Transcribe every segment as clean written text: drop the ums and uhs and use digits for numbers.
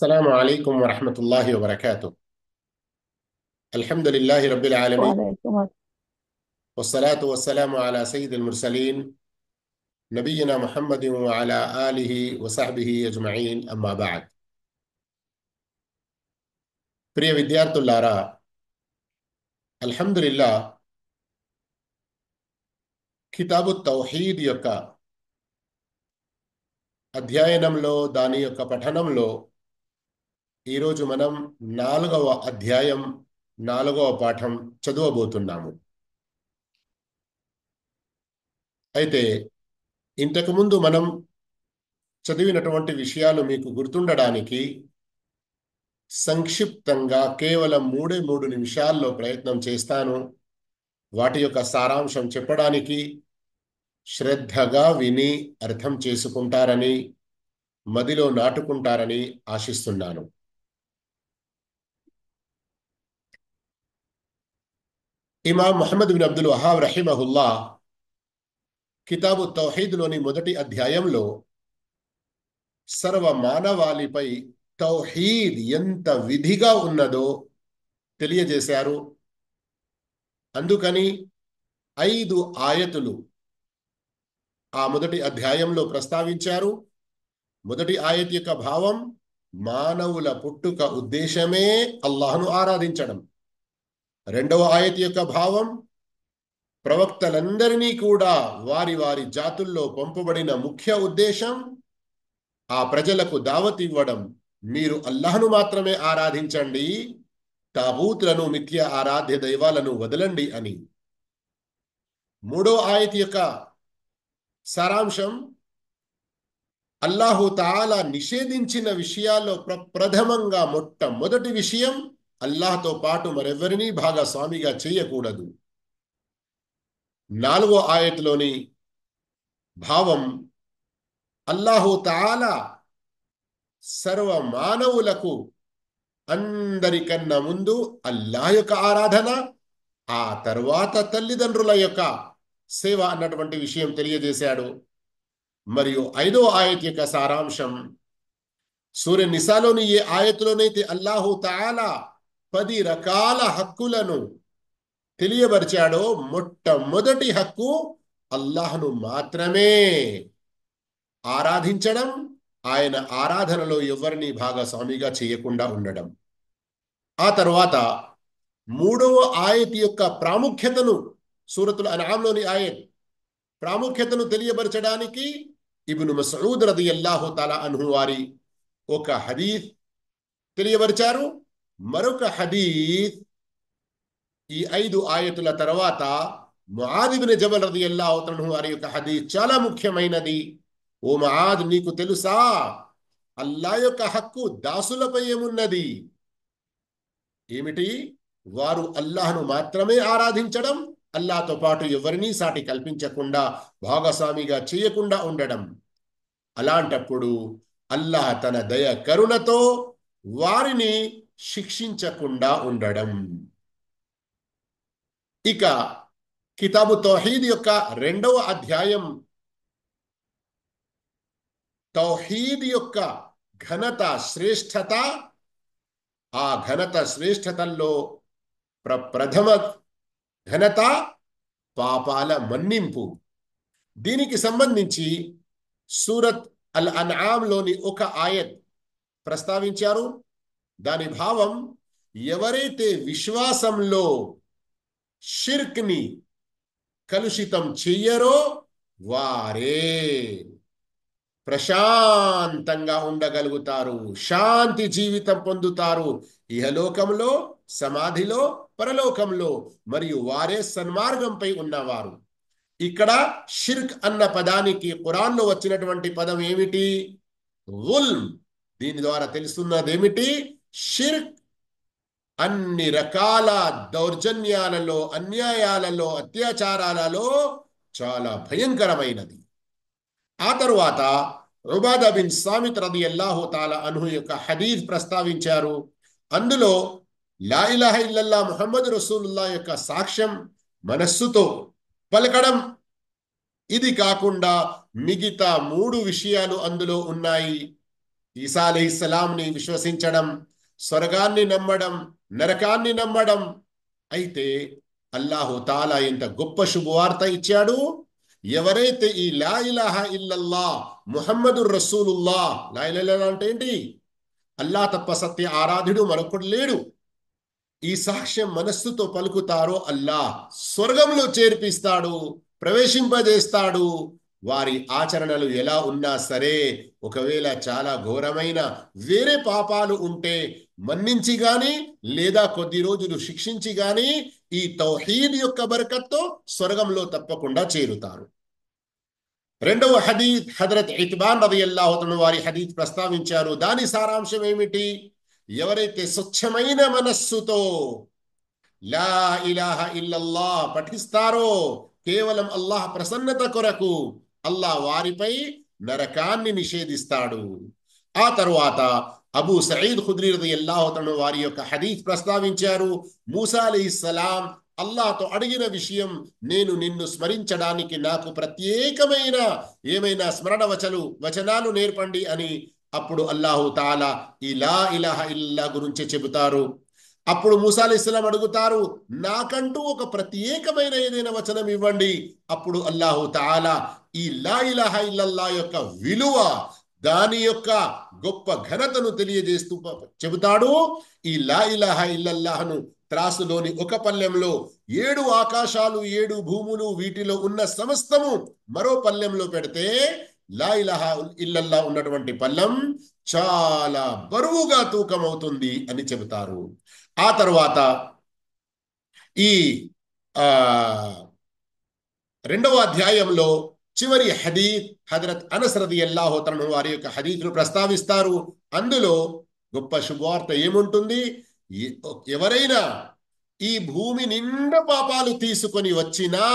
السلام عليكم ورحمة الله وبركاته. الحمد لله رب العالمين، وعليكم السلام. والصلاة والسلام على سيد المرسلين نبينا محمد وعلى آله وصحبه أجمعين. أما بعد. ప్రియ విద్యార్థులారా, అల్హమ్దులిల్లా కితాబు తౌహీద్ యొక్క అధ్యయనంలో, దాని యొక్క పఠనంలో ఈరోజు మనం 4వ అధ్యాయం 4వ పాఠం చదవబోతున్నాము. అయితే ఇంతకుముందు మనం చదివినటువంటి విషయాలు మీకు గుర్తుండడానికి సంక్షిప్తంగా కేవలం 3 నిమిషాల్లో ప్రయత్నం చేస్తాను. వాటి యొక్క సారాంశం చెప్పడానికి శ్రద్ధగా విని అర్థం చేసుకుంటారని, మదిలో నాటుకుంటారని ఆశిస్తున్నాను. ఇమాం ముహమ్మద్ బిన్ అబ్దుల్ వహాబ్ రహిమహుల్లా కితాబు తౌహీద్లోని మొదటి అధ్యాయంలో సర్వ మానవాళిపై తౌహీద్ ఎంత విధిగా ఉన్నదో తెలియజేశారు. అందుకని 5 ఆయతులు ఆ మొదటి అధ్యాయంలో ప్రస్తావించారు. మొదటి ఆయత్ యొక్క భావం మానవుల పుట్టుక ఉద్దేశమే అల్లాహ్ను ఆరాధించడం. రెండవ ఆయత్ యొక్క భావం ప్రవక్తలందరినీ కూడా వారి వారి జాతుల్లో పంపబడిన ముఖ్య ఉద్దేశం ఆ ప్రజలకు దావత్ ఇవ్వడం, మీరు అల్లాహ్ను మాత్రమే ఆరాధించండి, తాగూతులను, మిథ్య ఆరాధ్య దైవాలను వదలండి అని. మూడో ఆయత్ యొక్క సారాంశం అల్లాహు తాలా నిషేధించిన విషయాల్లో ప్రథమంగా మొట్టమొదటి విషయం అల్లాహ్తో పాటు మరెవరినీ భాగస్వామిగా చేయకూడదు. 4వ ఆయత్లోని భావం అల్లాహు తాలా సర్వ మానవులకు అందరికన్నా ముందు అల్లాహ్ యొక్క ఆరాధన, ఆ తర్వాత తల్లిదండ్రుల యొక్క సేవ అన్నటువంటి విషయం తెలియజేశాడు. మరియు 5వ ఆయత్ యొక్క సారాంశం సూర్య నిసాలోని ఏ ఆయతులోనైతే అల్లాహు తాలా 10 రకాల హక్కులను తెలియబరిచాడో మొట్టమొదటి హక్కు అల్లాహ్ను మాత్రమే ఆరాధించడం, ఆయన ఆరాధనలో ఎవరిని భాగస్వామిగా చేయకుండా ఉండడం. ఆ తర్వాత 3వ ఆయత్ యొక్క ప్రాముఖ్యతను, సూరతుల్ అన్ఆమ్లోని ఆయత్ ప్రాముఖ్యతను తెలియబరచడానికి ఇబ్ను మస్ఊద్ రదియల్లాహు తాలా అన్హు వారి ఒక హదీస్ తెలియబరిచారు. మరొక హదీస్ ఈ 5 ఆయతుల తర్వాత ముఆద్ ఇబ్న్ జబల్ రదియల్లాహు అన్హు వారి యొక్క హదీస్ చాలా ముఖ్యమైనది. ఓ ముఆద్, నీకు తెలుసా అల్లా యొక్క హక్కు దాసులపై ఏమున్నది? ఏమిటి? వారు అల్లాహ్ను మాత్రమే ఆరాధించడం, అల్లాహ్తో పాటు ఎవరినీ సాటి కల్పించకుండా, భాగస్వామిగా చేయకుండా ఉండడం. అలాంటప్పుడు అల్లాహ్ తన దయ కరుణతో వారిని శిక్షించకుండా ఉండడం. ఇక కితాబు తౌహీద్ యొక్క 2వ అధ్యాయం తౌహీద్ యొక్క ఘనత, శ్రేష్టత, ఆ ఘనత శ్రేష్టతల్లో ప్రథమ ఘనత పాపాల మన్నింపు. దీనికి సంబంధించి సూరత్ అల్ అన్ఆమ్లోని ఒక ఆయత్ ప్రస్తావించారు. దాని భావం ఎవరైతే విశ్వాసంలో షిర్క్ని కలుషితం చెయ్యరో వారే ప్రశాంతంగా ఉండగలుగుతారు, శాంతి జీవితం పొందుతారు, ఇహలోకంలో, సమాధిలో, పరలోకంలో. మరియు వారే సన్మార్గంపై ఉన్నవారు. ఇక్కడ షిర్క్ అన్న పదానికి ఖురాన్లో వచ్చినటువంటి పదం ఏమిటి? గుల్మ్. దీని ద్వారా తెలుస్తున్నదేమిటి? షిర్క్ అన్ని రకాల దౌర్జన్యాలలో, అన్యాయాలలో, అత్యాచారాలలో చాలా భయంకరమైనది. ఆ తరువాత ఉబాదా బిన్ సామిత్ రదియల్లాహు తాలా అన్హు యొక్క హదీస్ ప్రస్తావించారు. అందులో లా ఇలాహ ఇల్లల్లా ముహమ్మద్ రసూలుల్లా యొక్క సాక్ష్యం మనస్సుతో పలకడం, ఇది కాకుండా మిగతా 3 విషయాలు అందులో ఉన్నాయి. ఈసా అలైహిస్సలాంని విశ్వసించడం, స్వర్గాన్ని నమ్మడం, నరకాన్ని నమ్మడం. అయితే అల్లాహు తాలా ఎంత గొప్ప శుభవార్త ఇచ్చాడు. ఎవరైతే ఈ లా ఇలాహా ఇల్లల్లా ముహమ్మదుర్ రసూలుల్లా, లా ఇలాహా ఇల్లల్లాహ్ అంటే ఏంటి? అల్లా తప్ప సత్య ఆరాధ్యుడు మరొకడు లేడు, ఈ సాక్ష్యం మనస్సుతో పలుకుతారో అల్లా స్వర్గంలో చేర్పిస్తాడు, ప్రవేశింపజేస్తాడు. వారి ఆచరణలు ఎలా ఉన్నా సరే, ఒకవేళ చాలా ఘోరమైన వేరే పాపాలు ఉంటే మన్నించి గాని లేదా కొద్ది రోజులు శిక్షించి గాని ఈ తౌహీద్ యొక్క బరకత్తో స్వర్గంలో తప్పకుండా చేరుతారు. రెండవ హదీత్ హజరత్ ఇత్బాన్ రదియల్లాహు అన్హు వారి హదీత్ ప్రస్తావించారు. దాని సారాంశం ఏమిటి? ఎవరైతే స్వచ్ఛమైన మనస్సుతో లా ఇలాహా ఇల్లల్లా పఠిస్తారో, కేవలం అల్లాహ్ ప్రసన్నత కొరకు, అల్లాహ్ వారిపై నరకాన్ని నిషేధిస్తాడు. ఆ తరువాత అబూ సయీద్ ఖుద్రీ రదియల్లాహు అన్హు వారి యొక్క హదీత్ ప్రస్తావించారు. మూసా అలైహిస్సలాం అల్లాహ్తో అడిగిన విషయం, నేను నిన్ను స్మరించడానికి నాకు ప్రత్యేకమైన ఏమైనా స్మరణ వచనాలు నేర్పండి అని. అప్పుడు అల్లాహు తాలా ఈ లా ఇలాహా ఇల్లల్లా గురించి చెబుతారు. అప్పుడు మూసా అలైహిస్సలాం అడుగుతారు, నాకంటూ ఒక ప్రత్యేకమైన ఏదైనా వచనం ఇవ్వండి. అప్పుడు అల్లాహు తాలా ఈ లా ఇలాహా ఇల్లల్లా యొక్క విలువ, దాని యొక్క గొప్ప ఘనతను తెలియజేస్తూ చెబుతాడు. ఈ లా ఇలాహా ఇల్లల్లాహను త్రాసులోని ఒక పల్లెంలో 7 ఆకాశాలు 7 భూములు వీటిలో ఉన్న సమస్తము మరో పల్లెంలో పెడితే, లా ఇలాహా ఇల్లల్లా ఉన్నటువంటి పల్లెం చాలా బరువుగా తూకం అవుతుంది అని చెబుతారు. ఆ తర్వాత ఈ ఆ రెండవ అధ్యాయంలో చివరి హదీత్ హజరత్ అనస్ రదియల్లాహు అన్హు వారి యొక్క హదీత్ను ప్రస్తావిస్తారు. అందులో గొప్ప శుభవార్త ఏముంటుంది? ఎవరైనా ఈ భూమి నిండా పాపాలు తీసుకొని వచ్చినా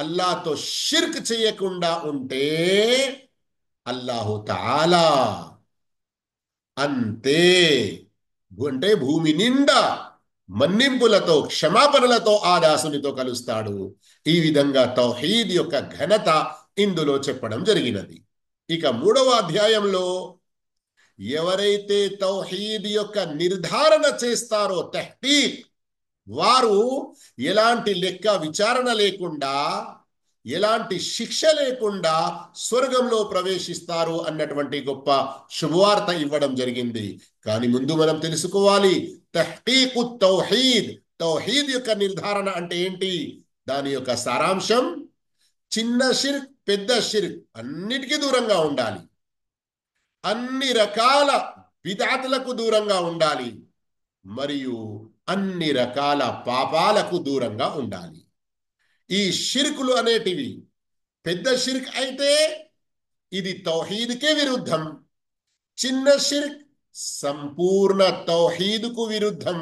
అల్లాహ్తో షిర్క్ చేయకుండా ఉంటే అల్లాహు తాలా అంతే, అంటే భూమి నిండా మన్నింపులతో క్షమాపణలతో ఆ దాసునితో కలుస్తాడు. ఈ విధంగా తౌహీద్ యొక్క ఘనత ఇందులో చెప్పడం జరిగినది. ఇక 3వ అధ్యాయంలో ఎవరైతే తౌహీద్ యొక్క నిర్ధారణ చేస్తారో, తహ్కీక్, వారు ఎలాంటి లెక్క విచారణ లేకుండా, ఎలాంటి శిక్ష లేకుండా స్వర్గంలో ప్రవేశిస్తారు అన్నటువంటి గొప్ప శుభవార్త ఇవ్వడం జరిగింది. కానీ ముందు మనం తెలుసుకోవాలి, తహ్కీకు తౌహీద్, తౌహీద్ యొక్క నిర్ధారణ అంటే ఏంటి? దాని యొక్క సారాంశం, చిన్న షిర్క్ పెద్ద షిర్క్ అన్నిటికీ దూరంగా ఉండాలి, అన్ని రకాల బిద్అతులకు దూరంగా ఉండాలి, మరియు అన్ని రకాల పాపాలకు దూరంగా ఉండాలి. ఈ షిర్కులు అనేటివి పెద్ద షిర్క్ అయితే ఇది తౌహీద్కే విరుద్ధం, చిన్న షిర్క్ సంపూర్ణ తౌహీద్కు విరుద్ధం.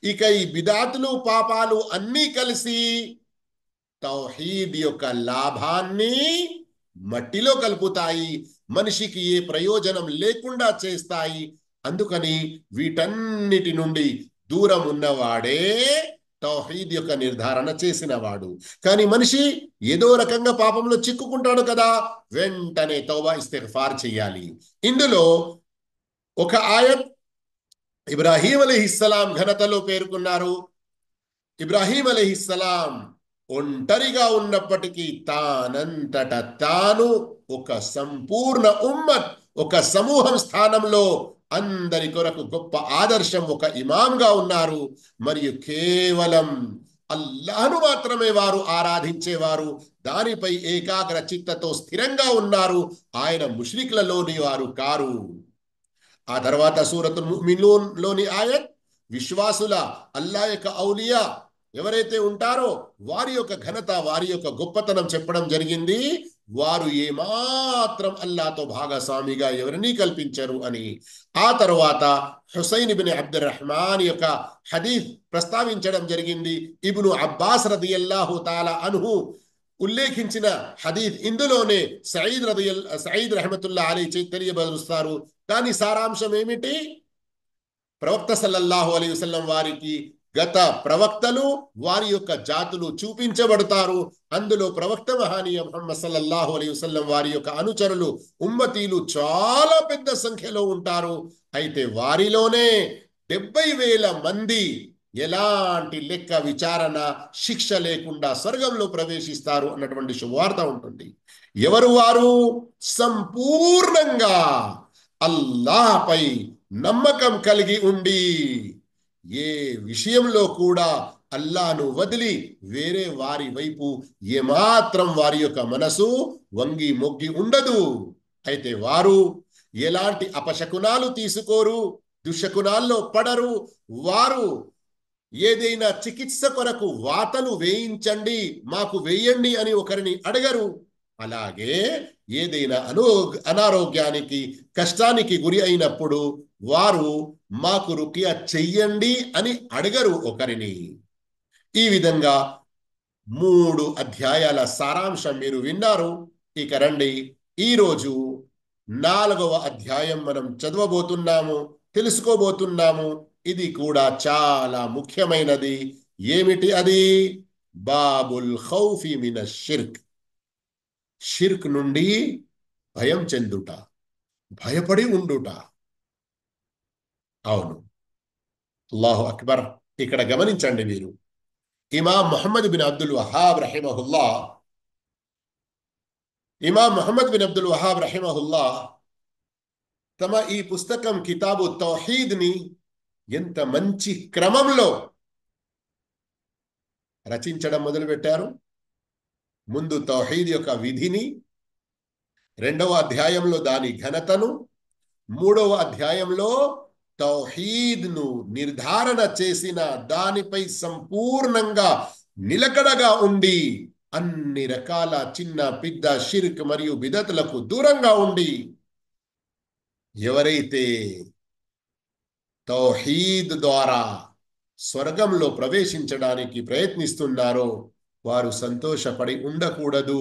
ఇక ఈ బిదాతులు పాపాలు అన్నీ కలిసి తౌహీద్ యొక్క లాభాన్ని మట్టిలో కలుపుతాయి, మనిషికి ఏ ప్రయోజనం లేకుండా చేస్తాయి. అందుకని వీటన్నిటి నుండి దూరం ఉన్నవాడే తౌహీద్ యొక్క నిర్ధారణ చేసినవాడు. కానీ మనిషి ఏదో రకంగా పాపంలో చిక్కుకుంటాడు కదా, వెంటనే తౌబా ఇస్తిగ్ఫార్ చేయాలి. ఇందులో ఒక ఆయత్ ఇబ్రాహీం అలైహిస్సలాం ఘనతలో పేర్కొన్నారు. ఇబ్రాహీం అలైహిస్సలాం ఒంటరిగా ఉన్నప్పటికీ తానంతట తాను ఒక సంపూర్ణ ఉమ్మత్, ఒక సమూహం స్థానంలో అందరి కొరకు గొప్ప ఆదర్శం, ఒక ఇమాంగా ఉన్నారు. మరియు కేవలం అల్లాహ్ను మాత్రమే వారు ఆరాధించేవారు, దానిపై ఏకాగ్ర చిత్తతో స్థిరంగా ఉన్నారు. ఆయన ముష్రిక్లలోని వారు కారు. ఆ తర్వాత సూరతుల్ ముమినూన్ లోని ఆయత్ విశ్వాసుల, అల్లాహ్ యొక్క ఔలియా ఎవరైతే ఉంటారో వారి యొక్క ఘనత, వారి యొక్క గొప్పతనం చెప్పడం జరిగింది. వారు ఏమాత్రం అల్లాహ్తో భాగస్వామిగా ఎవరినీ కల్పించరు అని. ఆ తర్వాత హుసైన్ ఇబ్న్ అబ్దుర్ రహ్మాన్ యొక్క హదీస్ ప్రస్తావించడం జరిగింది. ఇబ్ను అబ్బాస్ రదియల్లాహు తాలా అన్హు ఉల్లేఖించిన హదీస్. ఇందులోనే సయీద్ రహమతుల్లా అలీ తెలియబరుస్తారు. దాని సారాంశం ఏమిటి? ప్రవక్త సల్లల్లాహు అలైహి వసల్లం వారికి గత ప్రవక్తలు వారి యొక్క జాతులు చూపించబడతారు. అందులో ప్రవక్త మహానీయ ముహమ్మద్ సల్లల్లాహు అలైహి వసల్లం వారి యొక్క అనుచరులు ఉమ్మతీలు చాలా పెద్ద సంఖ్యలో ఉంటారు. అయితే వారిలోనే 70,000 మంది ఎలాంటి లెక్క విచారణ శిక్ష లేకుండా స్వర్గంలో ప్రవేశిస్తారు అన్నటువంటి శుభవార్త ఉంటుంది. ఎవరు వారు? సంపూర్ణంగా అల్లాహ్పై నమ్మకం కలిగి ఉండి ఏ విషయంలో కూడా అల్లాను వదిలి వేరే వారి వైపు ఏమాత్రం వారి యొక్క మనసు వంగి మొగ్గి ఉండదు. అయితే వారు ఎలాంటి అపశకునాలు తీసుకోరు, దుశకునాల్లో పడరు. వారు ఏదైనా చికిత్స కొరకు వాతలు వేయించండి, మాకు వేయండి అని ఒకరిని అడగరు. అలాగే ఏదైనా అనారోగ్యానికి కష్టానికి గురి అయినప్పుడు వారు మాకు రుకియా చెయ్యండి అని అడగరు ఒకరిని. ఈ విధంగా 3 అధ్యాయాల సారాంశం మీరు విన్నారు. ఇక రండి, ఈరోజు 4వ అధ్యాయం మనం చదవబోతున్నాము, తెలుసుకోబోతున్నాము. ఇది కూడా చాలా ముఖ్యమైనది. ఏమిటి అది? బాబుల్ ఖౌఫి మినష్ షిర్క్. షిర్క్ నుండి భయం చెందుట, భయపడి ఉండుట. అవును, అల్లాహు అక్బర్. ఇక్కడ గమనించండి మీరు, ఇమాం ముహమ్మద్ బిన్ అబ్దుల్ వహాబ్ రహిమహుల్లా, ఇమాం ముహమ్మద్ బిన్ అబ్దుల్ వహాబ్ రహిమహుల్లా తమ ఈ పుస్తకం కితాబు తౌహీద్ని ఎంత మంచి క్రమంలో రచించడం మొదలుపెట్టారు. ముందు తౌహీద్ యొక్క విధిని, 2వ అధ్యాయంలో దాని ఘనతను, 3వ అధ్యాయంలో తౌహీద్ను నిర్ధారణ చేసిన దానిపై సంపూర్ణంగా నిలకడగా ఉండి అన్ని రకాల చిన్న పెద్ద షిర్క్ మరియు బిదతులకు దూరంగా ఉండి ఎవరైతే తౌహీద్ ద్వారా స్వర్గంలో ప్రవేశించడానికి ప్రయత్నిస్తున్నారో వారు సంతోషపడి ఉండకూడదు.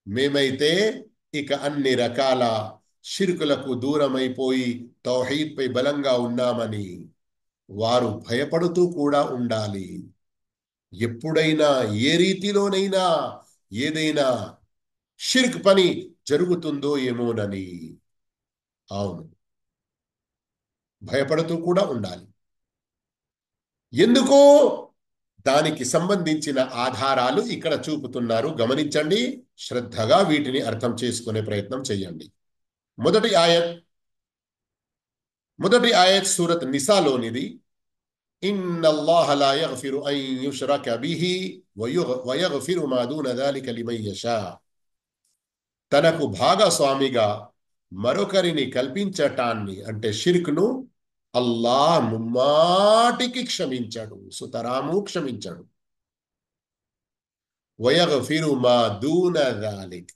మేమైతే ఇక అన్ని రకాల షిర్కులకు దూరమైపోయి తౌహీద్పై బలంగా ఉన్నామని వారు భయపడుతూ కూడా ఉండాలి. ఎప్పుడైనా ఏ రీతిలోనైనా ఏదైనా షిర్క్ పని జరుగుతుందో ఏమోనని, అవును, భయపడుతూ కూడా ఉండాలి. ఎందుకో దానికి సంబంధించిన ఆధారాలు ఇక్కడ చూపుతున్నారు. గమనించండి, శ్రద్ధగా వీటిని అర్థం చేసుకునే ప్రయత్నం చేయండి. మొదటి ఆయత్ సూరత్ నిసాలోనిది. ఇన్నల్లాహ లా యగ్ఫిరు అన్ యుష్రక బిహి వయగ్ఫిరు మా దూన దాలిక లిమన్ యషా. తనకు భాగస్వామిగా మరొకరిని కల్పించటాన్ని అంటే షిర్క్ను అల్లాహ్ ముమ్మాటికి క్షమించాడు, సుతరాము క్షమించాడు. వయగ్ఫిరు మా దూన దాలిక్.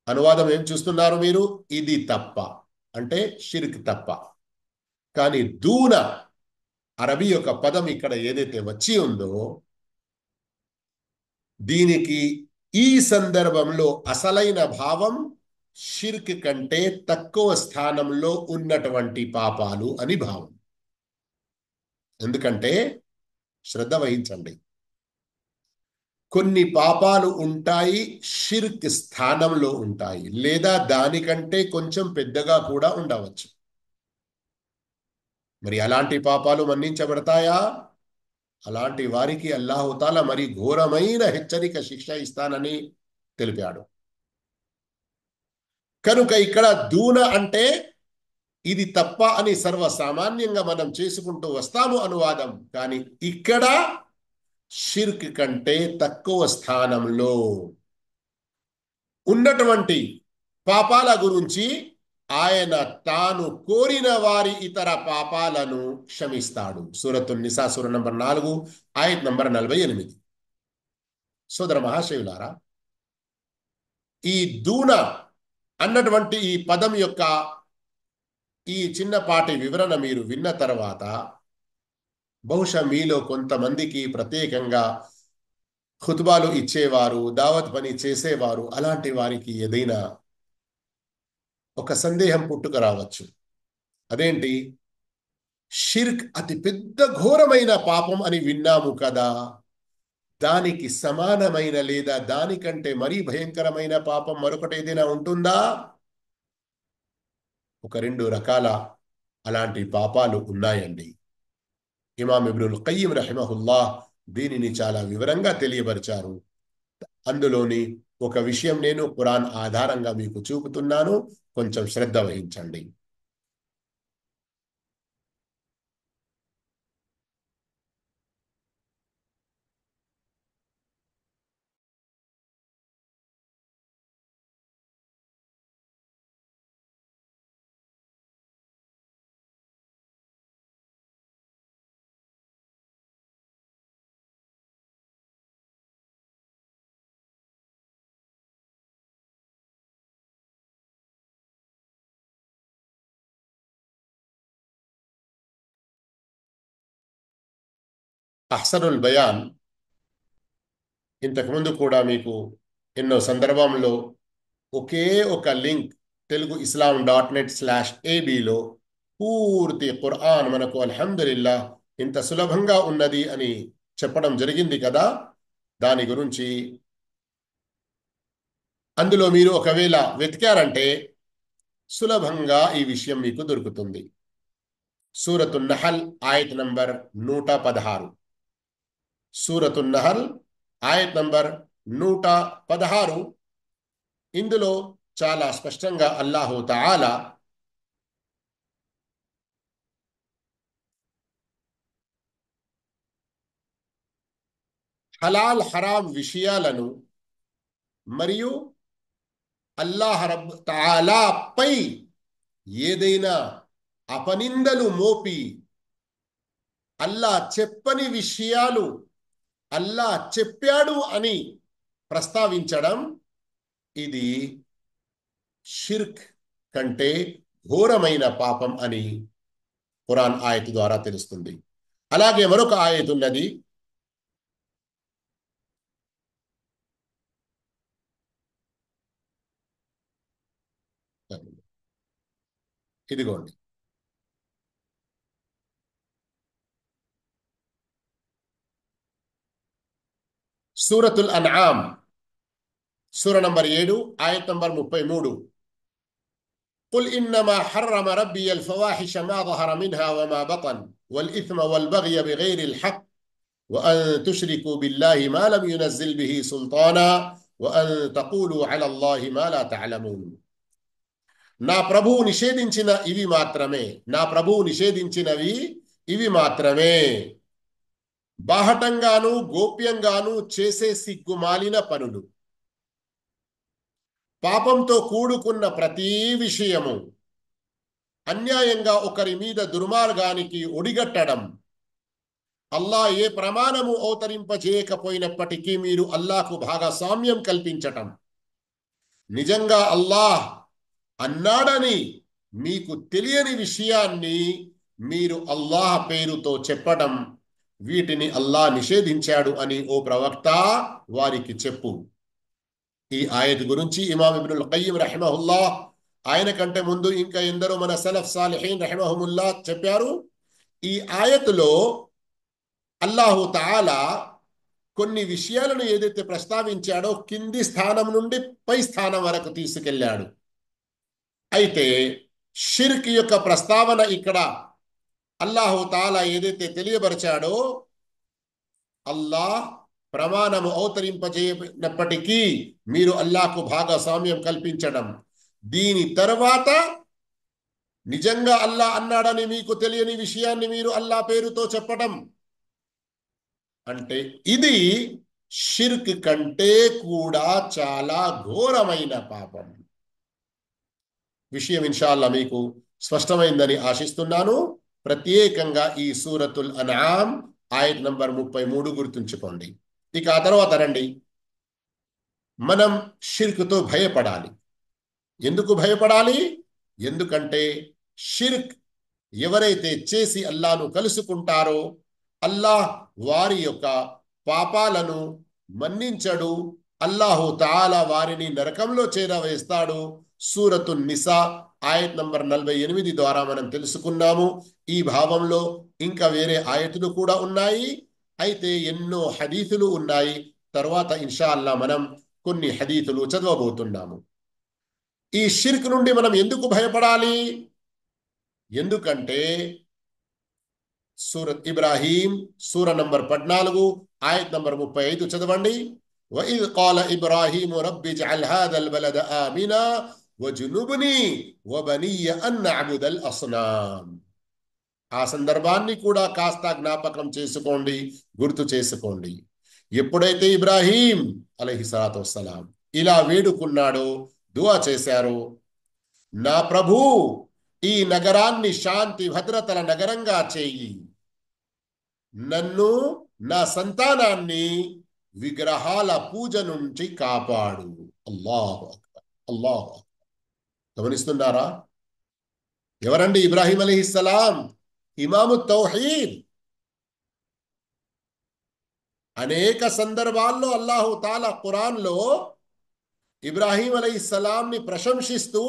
అనువాదం ఏం చూస్తున్నారు మీరు? ఇది తప్ప అంటే షిర్క్ తప్ప. కానీ దూన అరబీ యొక్క పదం ఇక్కడ ఏదైతే వచ్చి ఉందో దీనికి ఈ సందర్భంలో అసలైన భావం షిర్క్ కంటే తక్కువ స్థానంలో ఉన్నటువంటి పాపాలు అని భావం. ఎందుకంటే శ్రద్ధ వహించండి, కొన్ని పాపాలు ఉంటాయి షిర్క్ స్థానంలో ఉంటాయి, లేదా దానికంటే కొంచెం పెద్దగా కూడా ఉండవచ్చు. మరి అలాంటి పాపాలు మన్నించబడతాయా? అలాంటి వారికి అల్లాహుతాలా మరి ఘోరమైన హెచ్చరిక శిక్ష ఇస్తానని తెలిపాడు. కనుక ఇక్కడ దూన అంటే ఇది తప్ప అని సర్వసామాన్యంగా మనం చేసుకుంటూ వస్తాము అనువాదం. కానీ ఇక్కడ షిర్క్ కంటే తక్కువ స్థానంలో ఉన్నటువంటి పాపాల గురించి ఆయన తాను కోరిన వారి ఇతర పాపాలను క్షమిస్తాడు. సూరతున్ నిసా సూర నంబర్ 4 ఆయత్ నంబర్ 48. సోదర మహాశయులారా, ఈ దూన అన్నటువంటి ఈ పదం యొక్క ఈ చిన్నపాటి వివరణ మీరు విన్న తర్వాత బహుశా మీలో కొంతమందికి ప్రత్యేకంగా ఖుతుబాలు ఇచ్చేవారు, దావత్ పని చేసేవారు, అలాంటి వారికి ఏదైనా ఒక సందేహం పుట్టుక రావచ్చు. అదేంటి? షిర్క్ అతి పెద్ద ఘోరమైన పాపం అని విన్నాము కదా. దానికి సమానమైన లేదా దానికంటే మరీ భయంకరమైన పాపం మరొకటి ఏదైనా ఉంటుందా? ఒక రెండు రకాల అలాంటి పాపాలు ఉన్నాయండి. ఇమాం ఇబ్నుల్ ఖయ్యిం రహిమహుల్లాహ్ దీనిని చాలా వివరంగా తెలియపరిచారు. అందులోని ఒక విషయం నేను ఖురాన్ ఆధారంగా మీకు చూపుతున్నాను, కొంచెం శ్రద్ధ వహించండి. అహ్సనుల్ బయాన్ ఇంతకుముందు కూడా మీకు ఎన్నో సందర్భంలో ఒకే ఒక లింక్ teluguislam.net/abలో పూర్తి ఖురాన్ మనకు అల్హమ్దులిల్లాహ్ ఇంత సులభంగా ఉన్నది అని చెప్పడం జరిగింది కదా. దాని గురించి అందులో మీరు ఒకవేళ వెతికారంటే సులభంగా ఈ విషయం మీకు దొరుకుతుంది. సూరతున్ నహల్ ఆయత్ నంబర్ 116. సూరతున్ నహల్ ఆయత్ నంబర్ 116. ఇందులో చాలా స్పష్టంగా అల్లాహు తఆలా హలాల్ హరాం విషయాలను మరియు అల్లాహ్ రబ్ తఆలా పై ఏదైనా అపనిందలు మోపి అల్లా చెప్పని విషయాలు అల్లా చెప్పాడు అని ప్రస్తావించడం ఇది షిర్క్ కంటే ఘోరమైన పాపం అని ఖురాన్ ఆయత్ ద్వారా తెలుస్తుంది. అలాగే మరొక ఆయత్ ఉన్నది, ఇదిగోండి, సూరతుల్ అన్ఆమ్ సూర నంబర్ 7 ఆయత్ నంబర్ 33. قل إنما حرم ربي الفواحش ما ظهر منها وما بطن والإثم والبغي بغير الحق وأن تشركوا بالله ما لم ينزل به سلطانا وأن تقولوا على الله ما لا تعلمون. నా ప్రభువు నిషేధించిన ఇవి మాత్రమే, నా ప్రభువు నిషేధించినవి ఇవి మాత్రమే, బాహటంగాను గోప్యంగాను చేసే సిగ్గుమాలిన పనులు, పాపంతో కూడుకున్న ప్రతి విషయము, అన్యాయంగా ఒకరి మీద దుర్మార్గానికి ఒడిగట్టడం, అల్లా ఏ ప్రమాణము అవతరింపజేయకపోయినప్పటికీ మీరు అల్లాకు భాగస్వామ్యం కల్పించటం, నిజంగా అల్లాహ్ అన్నాడని మీకు తెలియని విషయాన్ని మీరు అల్లాహ్ పేరుతో చెప్పడం, వీటిని అల్లాహ్ నిషేధించాడు అని ఓ ప్రవక్త వారికి చెప్పు. ఈ ఆయత్ గురించి ఇమాం ఇబ్నుల్ ఖయ్యిం రహిమహుల్లాహ్ ఆయన కంటే ముందు ఇంకా ఎందరో మన సలఫ్ సాలిహీన్ రహిమహుముల్లాహ్ చెప్పారు. ఈ ఆయతులో అల్లాహు తఆలా కొన్ని విషయాలను ఏదైతే ప్రస్తావించాడో కింది స్థానం నుండి పై స్థానం వరకు తీసుకెళ్లాడు. అయితే షిర్క్ యొక్క ప్రస్తావన ఇక్కడ అల్లాహు తఆలా ఏదైతే తెలియబరిచాడో, అల్లాహ్ ప్రమాణము అవతరింపజేయనప్పటికీ మీరు అల్లాహకు భాగస్వామ్యం కల్పించడం, దీని తర్వాత నిజంగా అల్లాహ్ అన్నాడని మీకు తెలియని విషయాన్ని మీరు అల్లాహ్ పేరుతో చెప్పడం, అంటే ఇది షిర్క్ కంటే కూడా చాలా ఘోరమైన పాపం. విషయం ఇన్షాల్లా మీకు స్పష్టమైందని ఆశిస్తున్నాను. ప్రత్యేకంగా ఈ సూరతుల్ అన్ఆమ్ ఆయత్ నంబర్ 33 గుర్తుంచుకోండి. ఇక ఆ తర్వాత రండి, మనం షిర్క్తో భయపడాలి. ఎందుకు భయపడాలి? ఎందుకంటే షిర్క్ ఎవరైతే చేసి అల్లాను కలుసుకుంటారో అల్లాహ్ వారి యొక్క పాపాలను మన్నించడు, అల్లాహు తఆలా వారిని నరకంలో చేరవేస్తాడు, సూరతున్ నిసా ఆయత్ నంబర్ 48 ద్వారా మనం తెలుసుకున్నాము. ఈ భావంలో ఇంకా వేరే ఆయతులు కూడా ఉన్నాయి. అయితే ఎన్నో హదీసులు ఉన్నాయి. తర్వాత ఇన్షా అల్లా మనం కొన్ని హదీసులు చదవబోతున్నాము. ఈ షిర్క్ నుండి మనం ఎందుకు భయపడాలి? ఎందుకంటే సూరత్ ఇబ్రాహీం సూర నంబర్ 14 ఆయత్ నంబర్ 35 చదవండి. وَإِذْ قَالَ إِبْرَاهِيمُ رَبِّ اجْعَلْ هَذَا الْبَلَدَ آمِنًا وَاجْنُبْنِي وَبَنِيَّ أَن نَّعْبُدَ الْأَصْنَامَ. ఆ సందర్భాన్ని కూడా కాస్త జ్ఞాపకం చేసుకోండి, గుర్తు చేసుకోండి. ఎప్పుడైతే ఇబ్రాహీం అలైహిస్సలాతు వస్సలాం ఇలా వేడుకున్నాడో, దుఆ చేశారో, నా ప్రభు ఈ నగరాన్ని శాంతి భద్రతల నగరంగా చేయి, నన్ను నా సంతానాన్ని విగ్రహాల పూజ నుంచి కాపాడు. అల్లాహు అక్బర్, అల్లాహు అక్బర్. గమనిస్తున్నారా? ఎవరండి ఇబ్రాహీం అలైహిస్సలాం? ఇమాము తౌహీద్. అనేక సందర్భాల్లో అల్లాహు తాలా ఖురాన్లో ఇబ్రాహీం అలైహిస్సలాంని ప్రశంసిస్తూ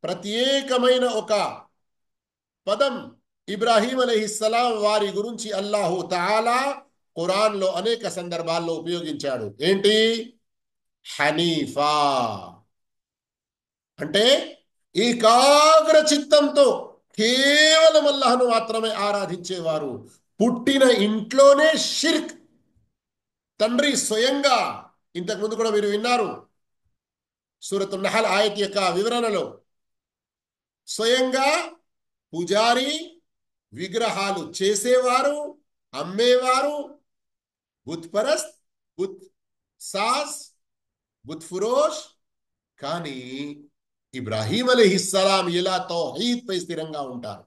ప్రత్యేకమైన ఒక పదం ఇబ్రాహీం అలైహిస్సలాం వారి గురించి అల్లాహు తాలా ఖురాన్లో అనేక సందర్భాల్లో ఉపయోగించాడు. ఏంటి? హనీఫా అంటే ఏకాగ్ర చిత్తంతో కేవలం అల్లాహ్ను మాత్రమే ఆరాధించేవారు. పుట్టిన ఇంట్లోనే షిర్క్. తండ్రి స్వయంగా, ఇంతకుముందు కూడా మీరు విన్నారు సూరతున్ నహల్ ఆయత్ యొక్క వివరణలో, స్వయంగా పూజారి, విగ్రహాలు చేసేవారు, అమ్మేవారు, బుత్ పరస్త్, బుత్ సాస్, బుత్ ఫురోష్. కానీ ఇబ్రాహీం అలైహిస్సలాం ఇలా తౌహీద్ పై స్థిరంగా ఉంటారు.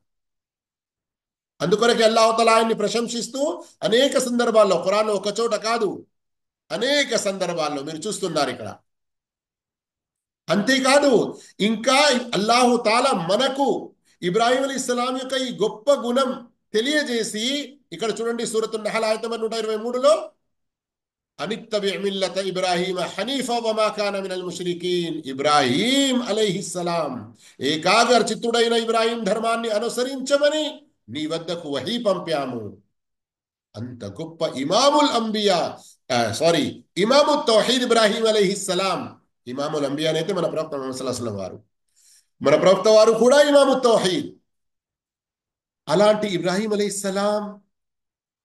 అందుకొరకే అల్లాహు తఆలా ఆయన్ని ప్రశంసిస్తూ అనేక సందర్భాల్లో, ఖురాన్లో ఒక చోట కాదు అనేక సందర్భాల్లో మీరు చూస్తున్నారు ఇక్కడ. అంతేకాదు ఇంకా అల్లాహు తాలా మనకు ఇబ్రాహీం అలైహిస్సలాం యొక్క ఈ గొప్ప గుణం తెలియజేసి ఇక్కడ చూడండి సూరతున్ నహల్ ఆయత్ నంబర్ 123లో, అనిత్తబి' మిల్లత ఇబ్రాహీమ హనీఫా వమా కాన మినల్ ముష్రికీన్. ఇబ్రాహీం అలైహిస్సలాం ఏకాగ్ర చిత్తుడైన ఇబ్రాహీం ధర్మాన్ని అనుసరించమని నీ వద్దకు వహీ పంపాము. అంత గొప్ప ఇమాముల్ అంబియా, ఇమాము తౌహీద్ ఇబ్రాహీం అలైహిస్సలాం. ఇమాముల్ అంబియా అయితే మన ప్రవక్త ముహమ్మద్ సల్లల్లాహు అలైహి వసల్లం వారు, మన ప్రవక్త వారు కూడా ఇమాము తౌహీద్. అలాంటి ఇబ్రాహీం అలైహిస్సలాం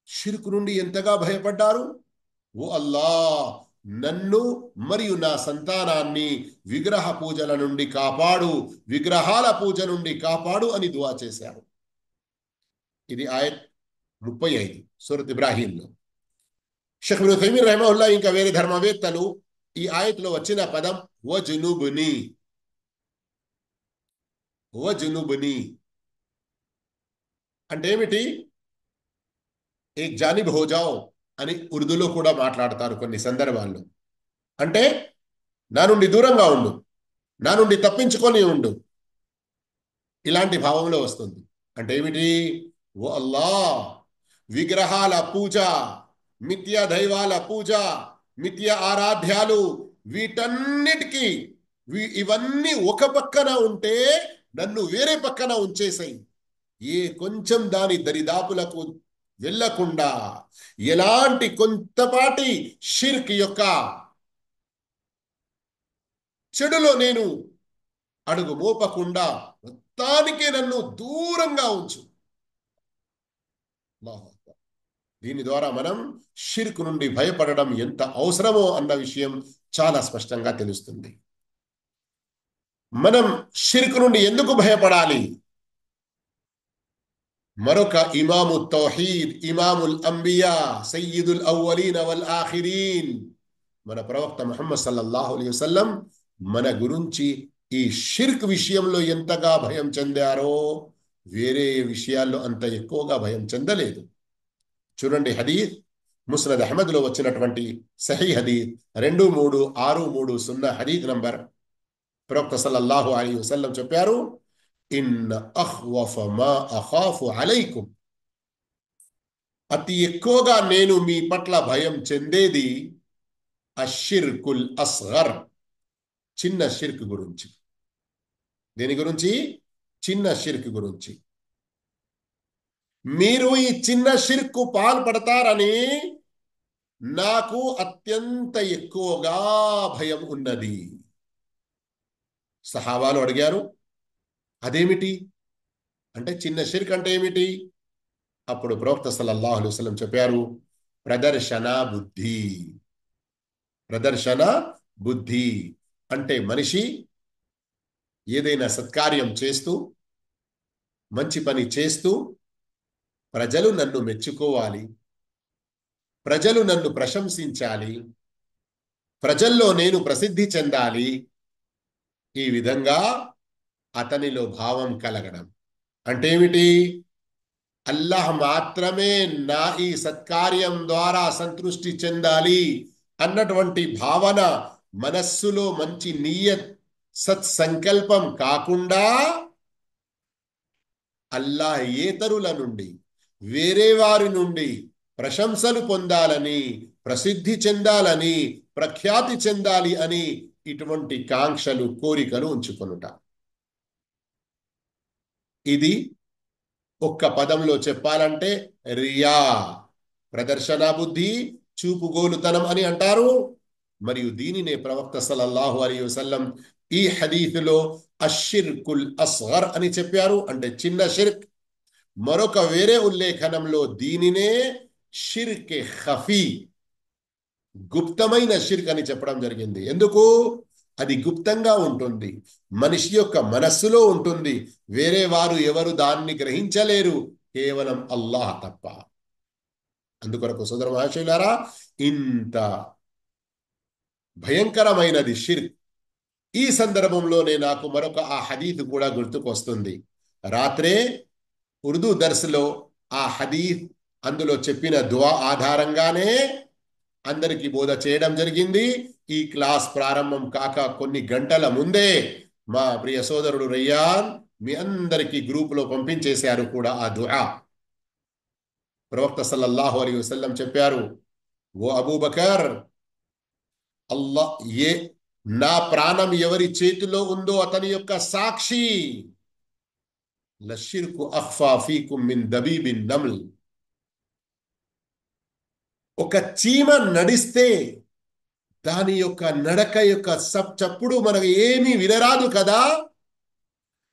షిర్క్ నుండి ఎంతగా భయపడ్డారు. ఓ అల్లాహ్, నన్ను మరియు నా సంతానాన్ని విగ్రహ పూజల నుండి కాపాడు, విగ్రహాల పూజ నుండి కాపాడు అని దుఆ చేశారు. ఇది ఆయత్ 35 సూరత్ ఇబ్రాహీంలో. షేఖ్ ఇబ్న్ తైమీయా రహిమహుల్లా ఇంకా వేరే ధర్మవేత్తలు ఈ ఆయత్లో వచ్చిన పదం వజ్నుబ్ని, వజ్నుబ్ని అంటే ఏమిటి? ఏక్ జానిబ్ హో జాओ అని ఉర్దూలో కూడా మాట్లాడతారు కొన్ని సందర్భాల్లో. అంటే నా నుండి దూరంగా ఉండు, నా నుండి తప్పించుకొని ఉండు, ఇలాంటి భావంలో వస్తుంది. అంటే ఏమిటి? ఓ అల్లాహ్, విగ్రహాల పూజ, మిథ్యా దైవాల పూజ, మిథ్యా ఆరాధ్యాలు, వీటన్నిటికీ ఇవన్నీ ఒక పక్కన ఉంటే నన్ను వేరే పక్కన ఉంచేసాయి. ఏ కొంచెం దాని దరిదాపులకు వెళ్ళకుండా, ఎలాంటి కొంతపాటి షిర్క్ యొక్క చెడులో నేను అడుగు మోపకుండా మొత్తానికే నన్ను దూరంగా ఉంచు. దీని ద్వారా మనం షిర్క్ నుండి భయపడడం ఎంత అవసరమో అన్న విషయం చాలా స్పష్టంగా తెలుస్తుంది. మనం షిర్క్ నుండి ఎందుకు భయపడాలి? మరొక ఇమాము తౌహీద్, ఇమాముల్ అంబియా, సయ్యిదుల్ అవ్వలీన వల్ ఆఖిరీన్, మన ప్రవక్త ముహమ్మద్ సల్లల్లాహు అలైహి వసల్లం మన గురించి ఈ షిర్క్ విషయంలో ఎంతగా భయం చెందారో వేరే విషయాల్లో అంత ఎక్కువగా భయం చెందలేదు. చూడండి, హదీత్ ముస్నద్ అహ్మద్లో వచ్చినటువంటి సహీ హదీత్ 23630 హదీత్ నంబర్. ప్రవక్త సల్లల్లాహు అలైహి వసల్లం చెప్పారు, ఇన్న అఖ్వఫ మా అఖాఫు అలైకుం, అతి ఎక్కువగా నేను మీ పట్ల భయం చెందేది అషిర్కుల్ అస్గర్, చిన్న షిర్క్ గురించి. దేని గురించి? చిన్న షిర్క్ గురించి. మీరు ఈ చిన్న షిర్కు పాల్పడతారని నాకు అత్యంత ఎక్కువగా భయం ఉన్నది. సహాబాలు అడిగారు, అదేమిటి అంటే చిన్న షిర్క్ అంటే ఏమిటి? అప్పుడు ప్రవక్త సల్లల్లాహు అలైహి వసల్లం చెప్పారు, ప్రదర్శన బుద్ధి. ప్రదర్శన బుద్ధి అంటే మనిషి ఏదైనా సత్కార్యం చేస్తూ, మంచి పని చేస్తూ, ప్రజలు నన్ను మెచ్చుకోవాలి, ప్రజలు నన్ను ప్రశంసించాలి, ప్రజల్లో నేను ప్రసిద్ధి చెందాలి, ఈ విధంగా అతనిలో భావం కలగడం. అంటే ఏమిటి? అల్లాహ్ మాత్రమే నా ఈ సత్కార్యం ద్వారా సంతృష్టి చెందాలి అన్నటువంటి భావన మనస్సులో మంచి నియత్ సత్సంకల్పం కాకుండా అల్లాహ్ ఏతరుల నుండి, వేరే వారి నుండి ప్రశంసలు పొందాలని, ప్రసిద్ధి చెందాలని, ప్రఖ్యాతి చెందాలి అని ఇటువంటి కాంక్షలు, కోరికలు ఉంచుకొనుట. ఇది ఒక్క పదంలో చెప్పాలంటే రియా, ప్రదర్శన బుద్ధి, చూపుగోలుతనం అని అంటారు. మరియు దీనినే ప్రవక్త సల్లల్లాహు అలైహి వసల్లం ఈ హదీసులో అష్షిర్కుల్ అస్గర్ అని చెప్పారు, అంటే చిన్న షిర్క్. మరొక వేరే ఉల్లేఖనంలో దీనినే షిర్క్ ఖఫీ, గుప్తమైన షిర్క్ అని చెప్పడం జరిగింది. ఎందుకు? అది గుప్తంగా ఉంటుంది, మనిషి యొక్క మనస్సులో ఉంటుంది, వేరే వారు ఎవరు దాన్ని గ్రహించలేరు, కేవలం అల్లాహ్ తప్ప. అందుకొరకు సోదర మహాశయులారా, ఇంత భయంకరమైనది షిర్క్. ఈ సందర్భంలోనే నాకు మరొక ఆ హదీత్ కూడా గుర్తుకొస్తుంది. రాత్రే ఉర్దూ దర్సులో ఆ హదీత్, అందులో చెప్పిన దువా ఆధారంగానే అందరికీ బోధ చేయడం జరిగింది. ఈ క్లాస్ ప్రారంభం కాక కొన్ని గంటల ముందే మా ప్రియ సోదరుడు రయ్యాన్ మీ అందరికీ గ్రూపులో పంపించేశారు కూడా ఆ దుఆ. ప్రవక్త సల్లల్లాహు అలైహి వసల్లం చెప్పారు, ఓ అబూబకర్, ఏ నా ప్రాణం ఎవరి చేతిలో ఉందో అతని యొక్క సాక్షి, లషిర్కు అఖ్ఫా ఫీకుమ్ మిన్ దబీబిన్ నమ్ల్. ఒక చీమ నడిస్తే దాని యొక్క నడక యొక్క చప్పుడు మనకు ఏమీ వినరాదు కదా,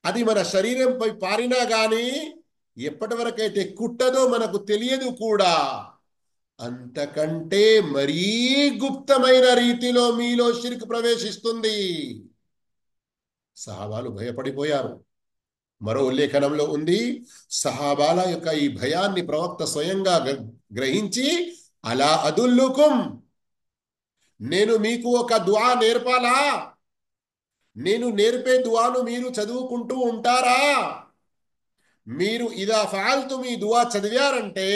అది మన శరీరంపై పారినా గాని ఎప్పటి వరకైతే కుట్టదో మనకు తెలియదు కూడా. అంతకంటే మరీ గుప్తమైన రీతిలో మీలో షిర్క్ ప్రవేశిస్తుంది. సహాబాలు భయపడిపోయారు. మరో ఉల్లేఖనంలో ఉంది, సహాబాల యొక్క ఈ భయాన్ని ప్రవక్త స్వయంగా గ్రహించి, అలా అదుల్లుకుం, నేను మీకు ఒక దుఆ నేర్పాలా, నేను నేర్పే దుఆను మీరు చదువుకుంటూ ఉంటారా? మీరు ఇదా ఫఅల్తుమ్ ఈ దుఆ చదివారంటే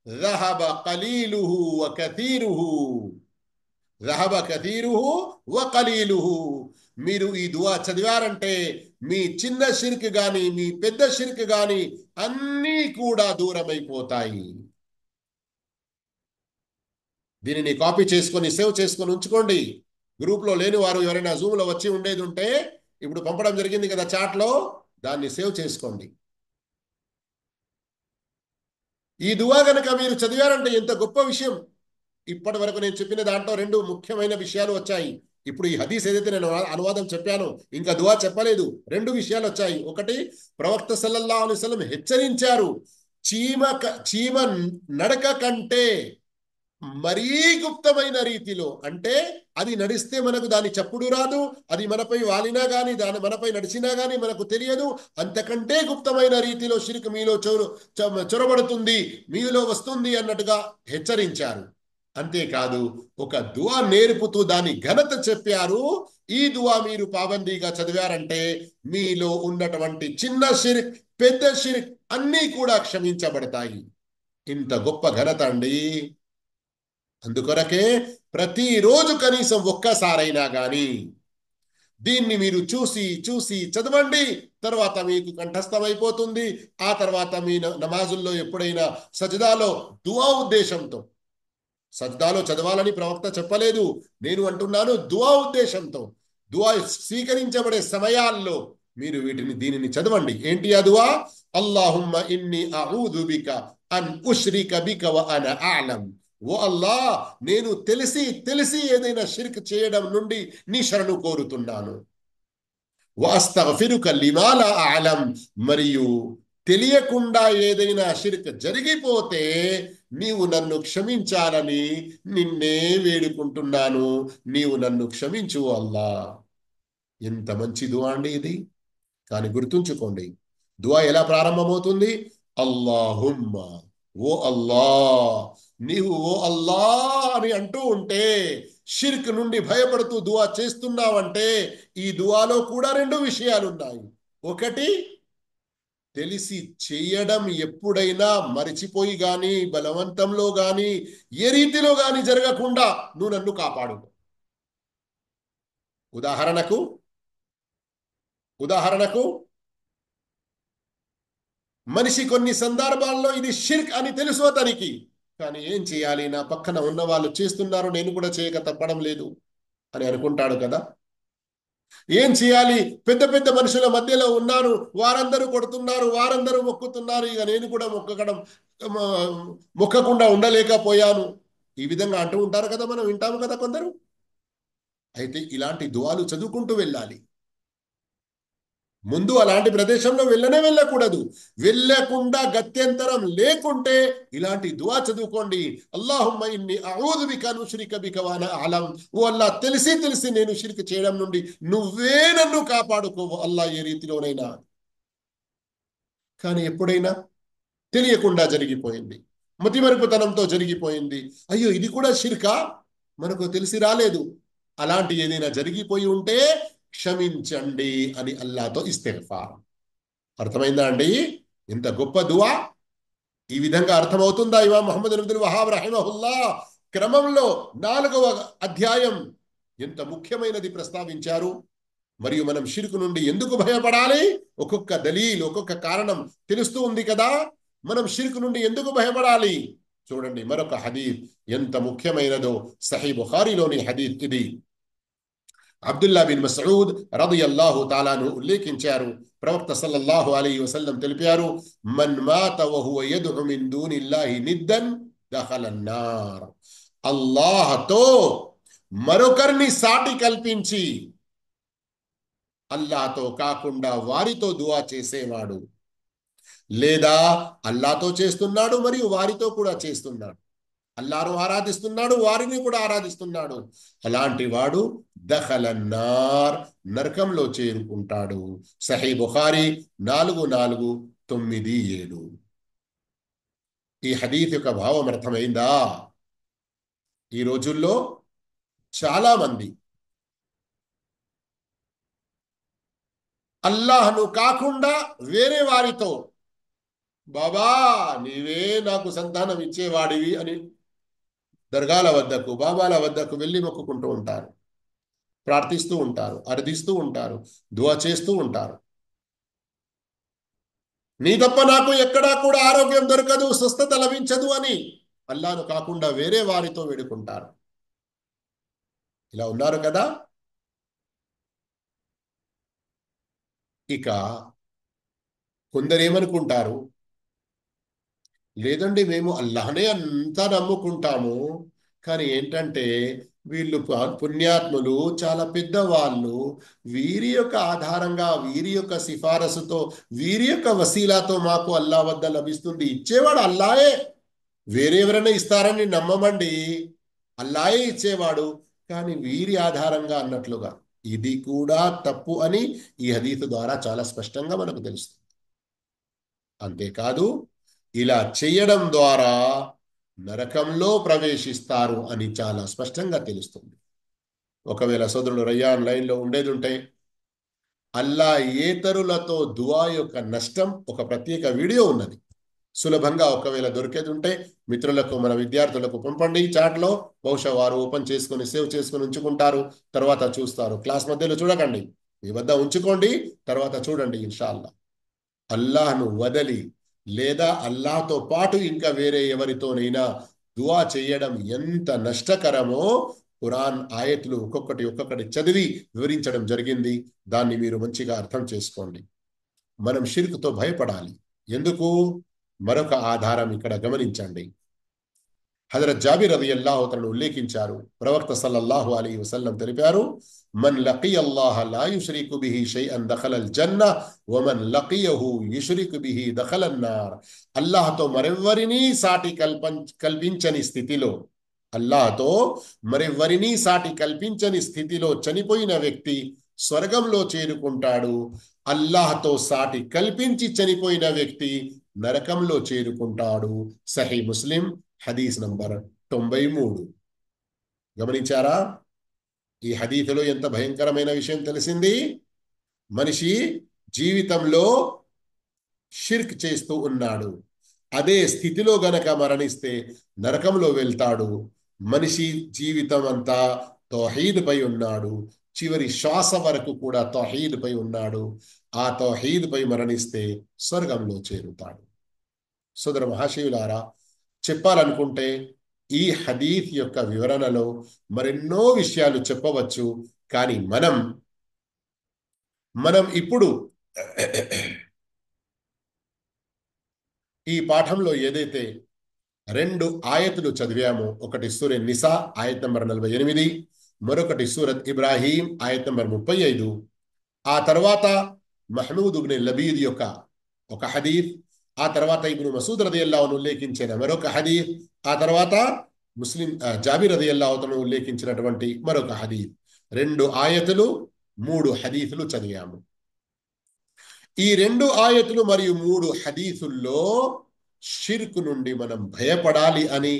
ذهب قليله وكثيره ذهب كثيره وقليله. మీరు ఈ దుఆ చదివారంటే మీ చిన్న షిర్క్ గాని, మీ పెద్ద షిర్క్ గాని అన్నీ కూడా దూరమైపోతాయి. దీనిని కాపీ చేసుకొని సేవ్ చేసుకొని ఉంచుకోండి. గ్రూప్లో లేని వారు ఎవరైనా జూమ్లో వచ్చి ఉండేది ఉంటే ఇప్పుడు పంపడం జరిగింది కదా చాట్లో, దాన్ని సేవ్ చేసుకోండి. ఈ దుఆ గనక మీరు చదివారంటే ఎంత గొప్ప విషయం. ఇప్పటి వరకు నేను చెప్పిన దాంట్లో రెండు ముఖ్యమైన విషయాలు వచ్చాయి. ఇప్పుడు ఈ హదీస్ ఏదైతే నేను అనువాదం చెప్పానో, ఇంకా దుఆ చెప్పలేదు, రెండు విషయాలు వచ్చాయి. ఒకటి, ప్రవక్త సల్లల్లాహు అలైహి వసల్లం హెచ్చరించారు, చీమ నడక కంటే మరీ గుప్తమైన రీతిలో, అంటే అది నడిస్తే మనకు దాని చప్పుడు రాదు, అది మనపై వాలినా గాని, దాని మనపై నడిచినా గాని మనకు తెలియదు, అంతకంటే గుప్తమైన రీతిలో షిర్క్ మీలో చొరబడుతుంది, మీలో వస్తుంది అన్నట్టుగా హెచ్చరించారు. అంతేకాదు, ఒక దుఆ నేర్పుతూ దాని ఘనత చెప్పారు. ఈ దుఆ మీరు పాబందీగా చదివారంటే మీలో ఉన్నటువంటి చిన్న షిర్క్, పెద్ద షిర్క్ అన్నీ కూడా క్షమించబడతాయి. ఇంత గొప్ప ఘనత అండి. అందుకొరకే ప్రతిరోజు కనీసం ఒక్కసారైనా గాని దీన్ని మీరు చూసి చూసి చదవండి. తర్వాత మీకు కంఠస్థమైపోతుంది. ఆ తర్వాత మీ నమాజుల్లో ఎప్పుడైనా సజ్దాలో దుఆ ఉద్దేశంతో, సజ్దాలో చదవాలని ప్రవక్త చెప్పలేదు, నేను అంటున్నాను దుఆ ఉద్దేశంతో, దుఆ స్వీకరించబడే సమయాల్లో మీరు దీనిని చదవండి. ఏంటి ఆ దువా? అల్లాహుమ్మ ఇన్ని అఊదు బిక అన్ ఉష్రిక బిక వ అన అఅలం. ఓ అల్లా, నేను తెలిసి తెలిసి ఏదైనా షిర్క్ చేయడం నుండి నీ శరణు కోరుతున్నాను. వస్తగఫిరుక లిమా లా అఅలం, మరియు తెలియకుండా ఏదైనా షిర్క్ జరిగిపోతే నీవు నన్ను క్షమించాలని నిన్నే వేడుకుంటున్నాను. నీవు నన్ను క్షమించు అల్లా. ఎంత మంచి దువా అండి ఇది. కానీ గుర్తుంచుకోండి, దువా ఎలా ప్రారంభమవుతుంది? అల్లాహుమ్మ, ఓ అల్లా. నీవు ఓ అల్లా అని అంటూ ఉంటే, షిర్క్ నుండి భయపడుతూ దువా చేస్తున్నావంటే ఈ దువాలో కూడా రెండు విషయాలున్నాయి. ఒకటి, తెలిసి చేయడం ఎప్పుడైనా మరిచిపోయి గాని, బలవంతంలో గాని, ఏ రీతిలో గాని జరగకుండా నువ్వు నన్ను కాపాడు. ఉదాహరణకు ఉదాహరణకు మనిషి కొన్ని సందర్భాల్లో ఇది షిర్క్ అని తెలుసు అతనికి, కానీ ఏం చేయాలి, నా పక్కన ఉన్న వాళ్ళు చేస్తున్నారు, నేను కూడా చేయక తప్పడం లేదు అని అనుకుంటాడు కదా. ఏం చేయాలి, పెద్ద పెద్ద మనుషుల మధ్యలో ఉన్నాను, వారందరూ కొడుతున్నారు, వారందరూ మొక్కుతున్నారు, ఇక నేను కూడా మొక్కకుండా ఉండలేకపోయాను. ఈ విధంగా అంటూ ఉంటారు కదా, మనం వింటాము కదా కొందరు. అయితే ఇలాంటి దువాలు చదువుకుంటూ వెళ్ళాలి. ముందు అలాంటి ప్రదేశంలో వెళ్ళకూడదు. వెళ్ళకుండా గత్యంతరం లేకుంటే ఇలాంటి దువా చదువుకోండి. అల్లాహుమ్మ ఇన్ని అఊదు బిక అన్ ఉష్రిక బిక వ అనా అలం. ఓ అల్లా, తెలిసి తెలిసి నేను షిర్క్ చేయడం నుండి నువ్వే నన్ను కాపాడుకో అల్లా, ఏ రీతిలోనైనా. కానీ ఎప్పుడైనా తెలియకుండా జరిగిపోయింది, మతిమరుపుతనంతో జరిగిపోయింది, అయ్యో ఇది కూడా షిర్కా, మనకు తెలిసి రాలేదు, అలాంటి ఏదైనా జరిగిపోయి ఉంటే క్షమించండి అని అల్లాతో ఇస్తిగ్ఫార్. అర్థమైందా అండి? ఇంత గొప్ప దువా ఈ విధంగా అర్థమవుతుందా? ఇమాం ముహమ్మద్ బిన్ అబ్దుల్ వహాబ్ రహిమహుల్లా క్రమంలో 4వ అధ్యాయం ఎంత ముఖ్యమైనది ప్రస్తావించారు. మరియు మనం షిర్కు నుండి ఎందుకు భయపడాలి, ఒక్కొక్క దలీల్, ఒక్కొక్క కారణం తెలుస్తూ ఉంది కదా. మనం షిర్కు నుండి ఎందుకు భయపడాలి చూడండి. మరొక హదీత్ ఎంత ముఖ్యమైనదో, సహీ బుఖారీలోని హదీత్ ఇది. అబ్దుల్లా బిన్ మస్ఊద్ రదియల్లాహు తాలాను ఉల్లేఖించారు. ప్రవక్త సల్లల్లాహు అలైహి వసల్లం తెలిపారు, మన్ మాత వహువ యద్ఉ మిన్ దూనిల్లాహి నిద్దన్ దఖలన్ నార్. అల్లాహ్తో మరొకరిని సాటి కల్పించి, అల్లాహ్తో కాకుండా వారితో దువా చేసేవాడు, లేదా అల్లాహ్తో చేస్తున్నాడు మరియు వారితో కూడా చేస్తున్నాడు, అల్లాహ్ను ఆరాధిస్తున్నాడు, వారిని కూడా ఆరాధిస్తున్నాడు, అలాంటి వాడు దఖలన్నార్, నరకంలో చేరుకుంటాడు. సహీ బుఖారీ 4497. ఈ హదీత్ యొక్క భావం అర్థమైందా? ఈ రోజుల్లో చాలా మంది అల్లాహ్ను కాకుండా వేరే వారితో, బాబా నీవే నాకు సంతానం ఇచ్చేవాడివి అని దర్గాల వద్దకు, బాబాల వద్దకు వెళ్ళి మొక్కుకుంటూ ఉంటారు, ప్రార్థిస్తూ ఉంటారు, అర్థిస్తూ ఉంటారు, దువా చేస్తూ ఉంటారు. నీ తప్ప నాకు ఎక్కడా కూడా ఆరోగ్యం దొరకదు, స్వస్థత లభించదు అని అల్లాహ్ను కాకుండా వేరే వారితో వేడుకుంటారు. ఇలా ఉన్నారు కదా. ఇక కొందరేమనుకుంటారు, లేదండి మేము అల్లాహనే అంతా నమ్ముకుంటాము, కానీ ఏంటంటే వీళ్ళు పుణ్యాత్ములు, చాలా పెద్దవాళ్ళు, వీరి యొక్క ఆధారంగా, వీరి యొక్క సిఫారసుతో, వీరి యొక్క వసీలాతో మాకు అల్లా వద్ద లభిస్తుంది, ఇచ్చేవాడు అల్లాయే, వేరెవరైనా ఇస్తారని నమ్మమండి, అల్లాయే ఇచ్చేవాడు, కానీ వీరి ఆధారంగా అన్నట్లుగా. ఇది కూడా తప్పు అని ఈ హదీత్ ద్వారా చాలా స్పష్టంగా మనకు తెలుస్తుంది. అంతేకాదు, ఇలా చేయడం ద్వారా నరకంలో ప్రవేశిస్తారు అని చాలా స్పష్టంగా తెలుస్తుంది. ఒకవేళ సోదరుడు రయ్యాన్ లైన్లో ఉండేది ఉంటే, అల్లా ఏతరులతో దువా యొక్క నష్టం ఒక ప్రత్యేక వీడియో ఉన్నది, సులభంగా ఒకవేళ దొరికేది ఉంటే మిత్రులకు, మన విద్యార్థులకు పంపండి చాట్లో. బహుశా వారు ఓపెన్ చేసుకుని సేవ్ చేసుకుని ఉంచుకుంటారు, తర్వాత చూస్తారు. క్లాస్ మధ్యలో చూడకండి, మీ వద్ద ఉంచుకోండి, తర్వాత చూడండి. ఇన్షాల్లా అల్లాహ్ను వదలి లేదా అల్లాహ్తో పాటు ఇంకా వేరే ఎవరితోనైనా దువా చేయడం ఎంత నష్టకరమో ఖురాన్ ఆయతులు ఒక్కొక్కటి చదివి వివరించడం జరిగింది. దాన్ని మీరు మంచిగా అర్థం చేసుకోండి. మనం షిర్క్తో భయపడాలి. ఎందుకు? మరొక ఆధారం ఇక్కడ గమనించండి. హజరత్ జాబిర్ రలియల్లాహు తఆలా ఉల్లేఖించారు, ప్రవక్త సల్లల్లాహు అలైహి వసల్లం తెలిపారు, మన్ లఖియల్లాహ లా యుష్రికు బిహి షైఅన్ దఖలల్ జన్న వమన్ లఖియహు యుష్రికు బిహి దఖలన్ నార్. అల్లాహ్తో మరెవ్వరినీ సాటి కల్పించని స్థితిలో, అల్లాహ్తో మరెవ్వరినీ సాటి కల్పించని స్థితిలో చనిపోయిన వ్యక్తి స్వర్గంలో చేరుకుంటాడు. అల్లాహ్తో సాటి కల్పించి చనిపోయిన వ్యక్తి నరకంలో చేరుకుంటాడు. సహీ ముస్లిం హదీస్ నంబర్ 93. గమనించారా? ఈ హదీసులో ఎంత భయంకరమైన విషయం తెలిసింది. మనిషి జీవితంలో షిర్క్ చేస్తూ ఉన్నాడు, అదే స్థితిలో గనక మరణిస్తే నరకంలో వెళ్తాడు. మనిషి జీవితం అంతా తౌహీద్ పై ఉన్నాడు, చివరి శ్వాస వరకు కూడా తౌహీద్ పై ఉన్నాడు. ఆ తౌహీద్ పై మరణిస్తే స్వర్గంలో చేరుతాడు. సోదర మహాశయులారా, చెప్పాలనుకుంటే ఈ హదీఫ్ యొక్క వివరణలో మరెన్నో విషయాలు చెప్పవచ్చు. కానీ మనం ఇప్పుడు ఈ పాఠంలో ఏదైతే 2 ఆయతులు చదివామో, ఒకటి సూరత్ నిసా ఆయత్ నంబర్ 48, మరొకటి సూరత్ ఇబ్రాహీం ఆయత్ నంబర్ 35. ఆ తర్వాత మహమూద్ ఇబ్న్ లబీద్ యొక్క ఒక హదీఫ్, ఆ తర్వాత ఇబ్ను మసూద్ రదియల్లాహు అన్హు ఉల్లేఖించిన మరొక హదీఫ్, ఆ తర్వాత జాబిర్ రదియల్లాహు అన్హు ఉల్లేఖించినటువంటి మరొక హదీఫ్. 2 ఆయతులు, 3 హదీఫులు చదివాము. ఈ 2 ఆయతులు మరియు 3 హదీసుల్లో షిర్క్ నుండి మనం భయపడాలి అని,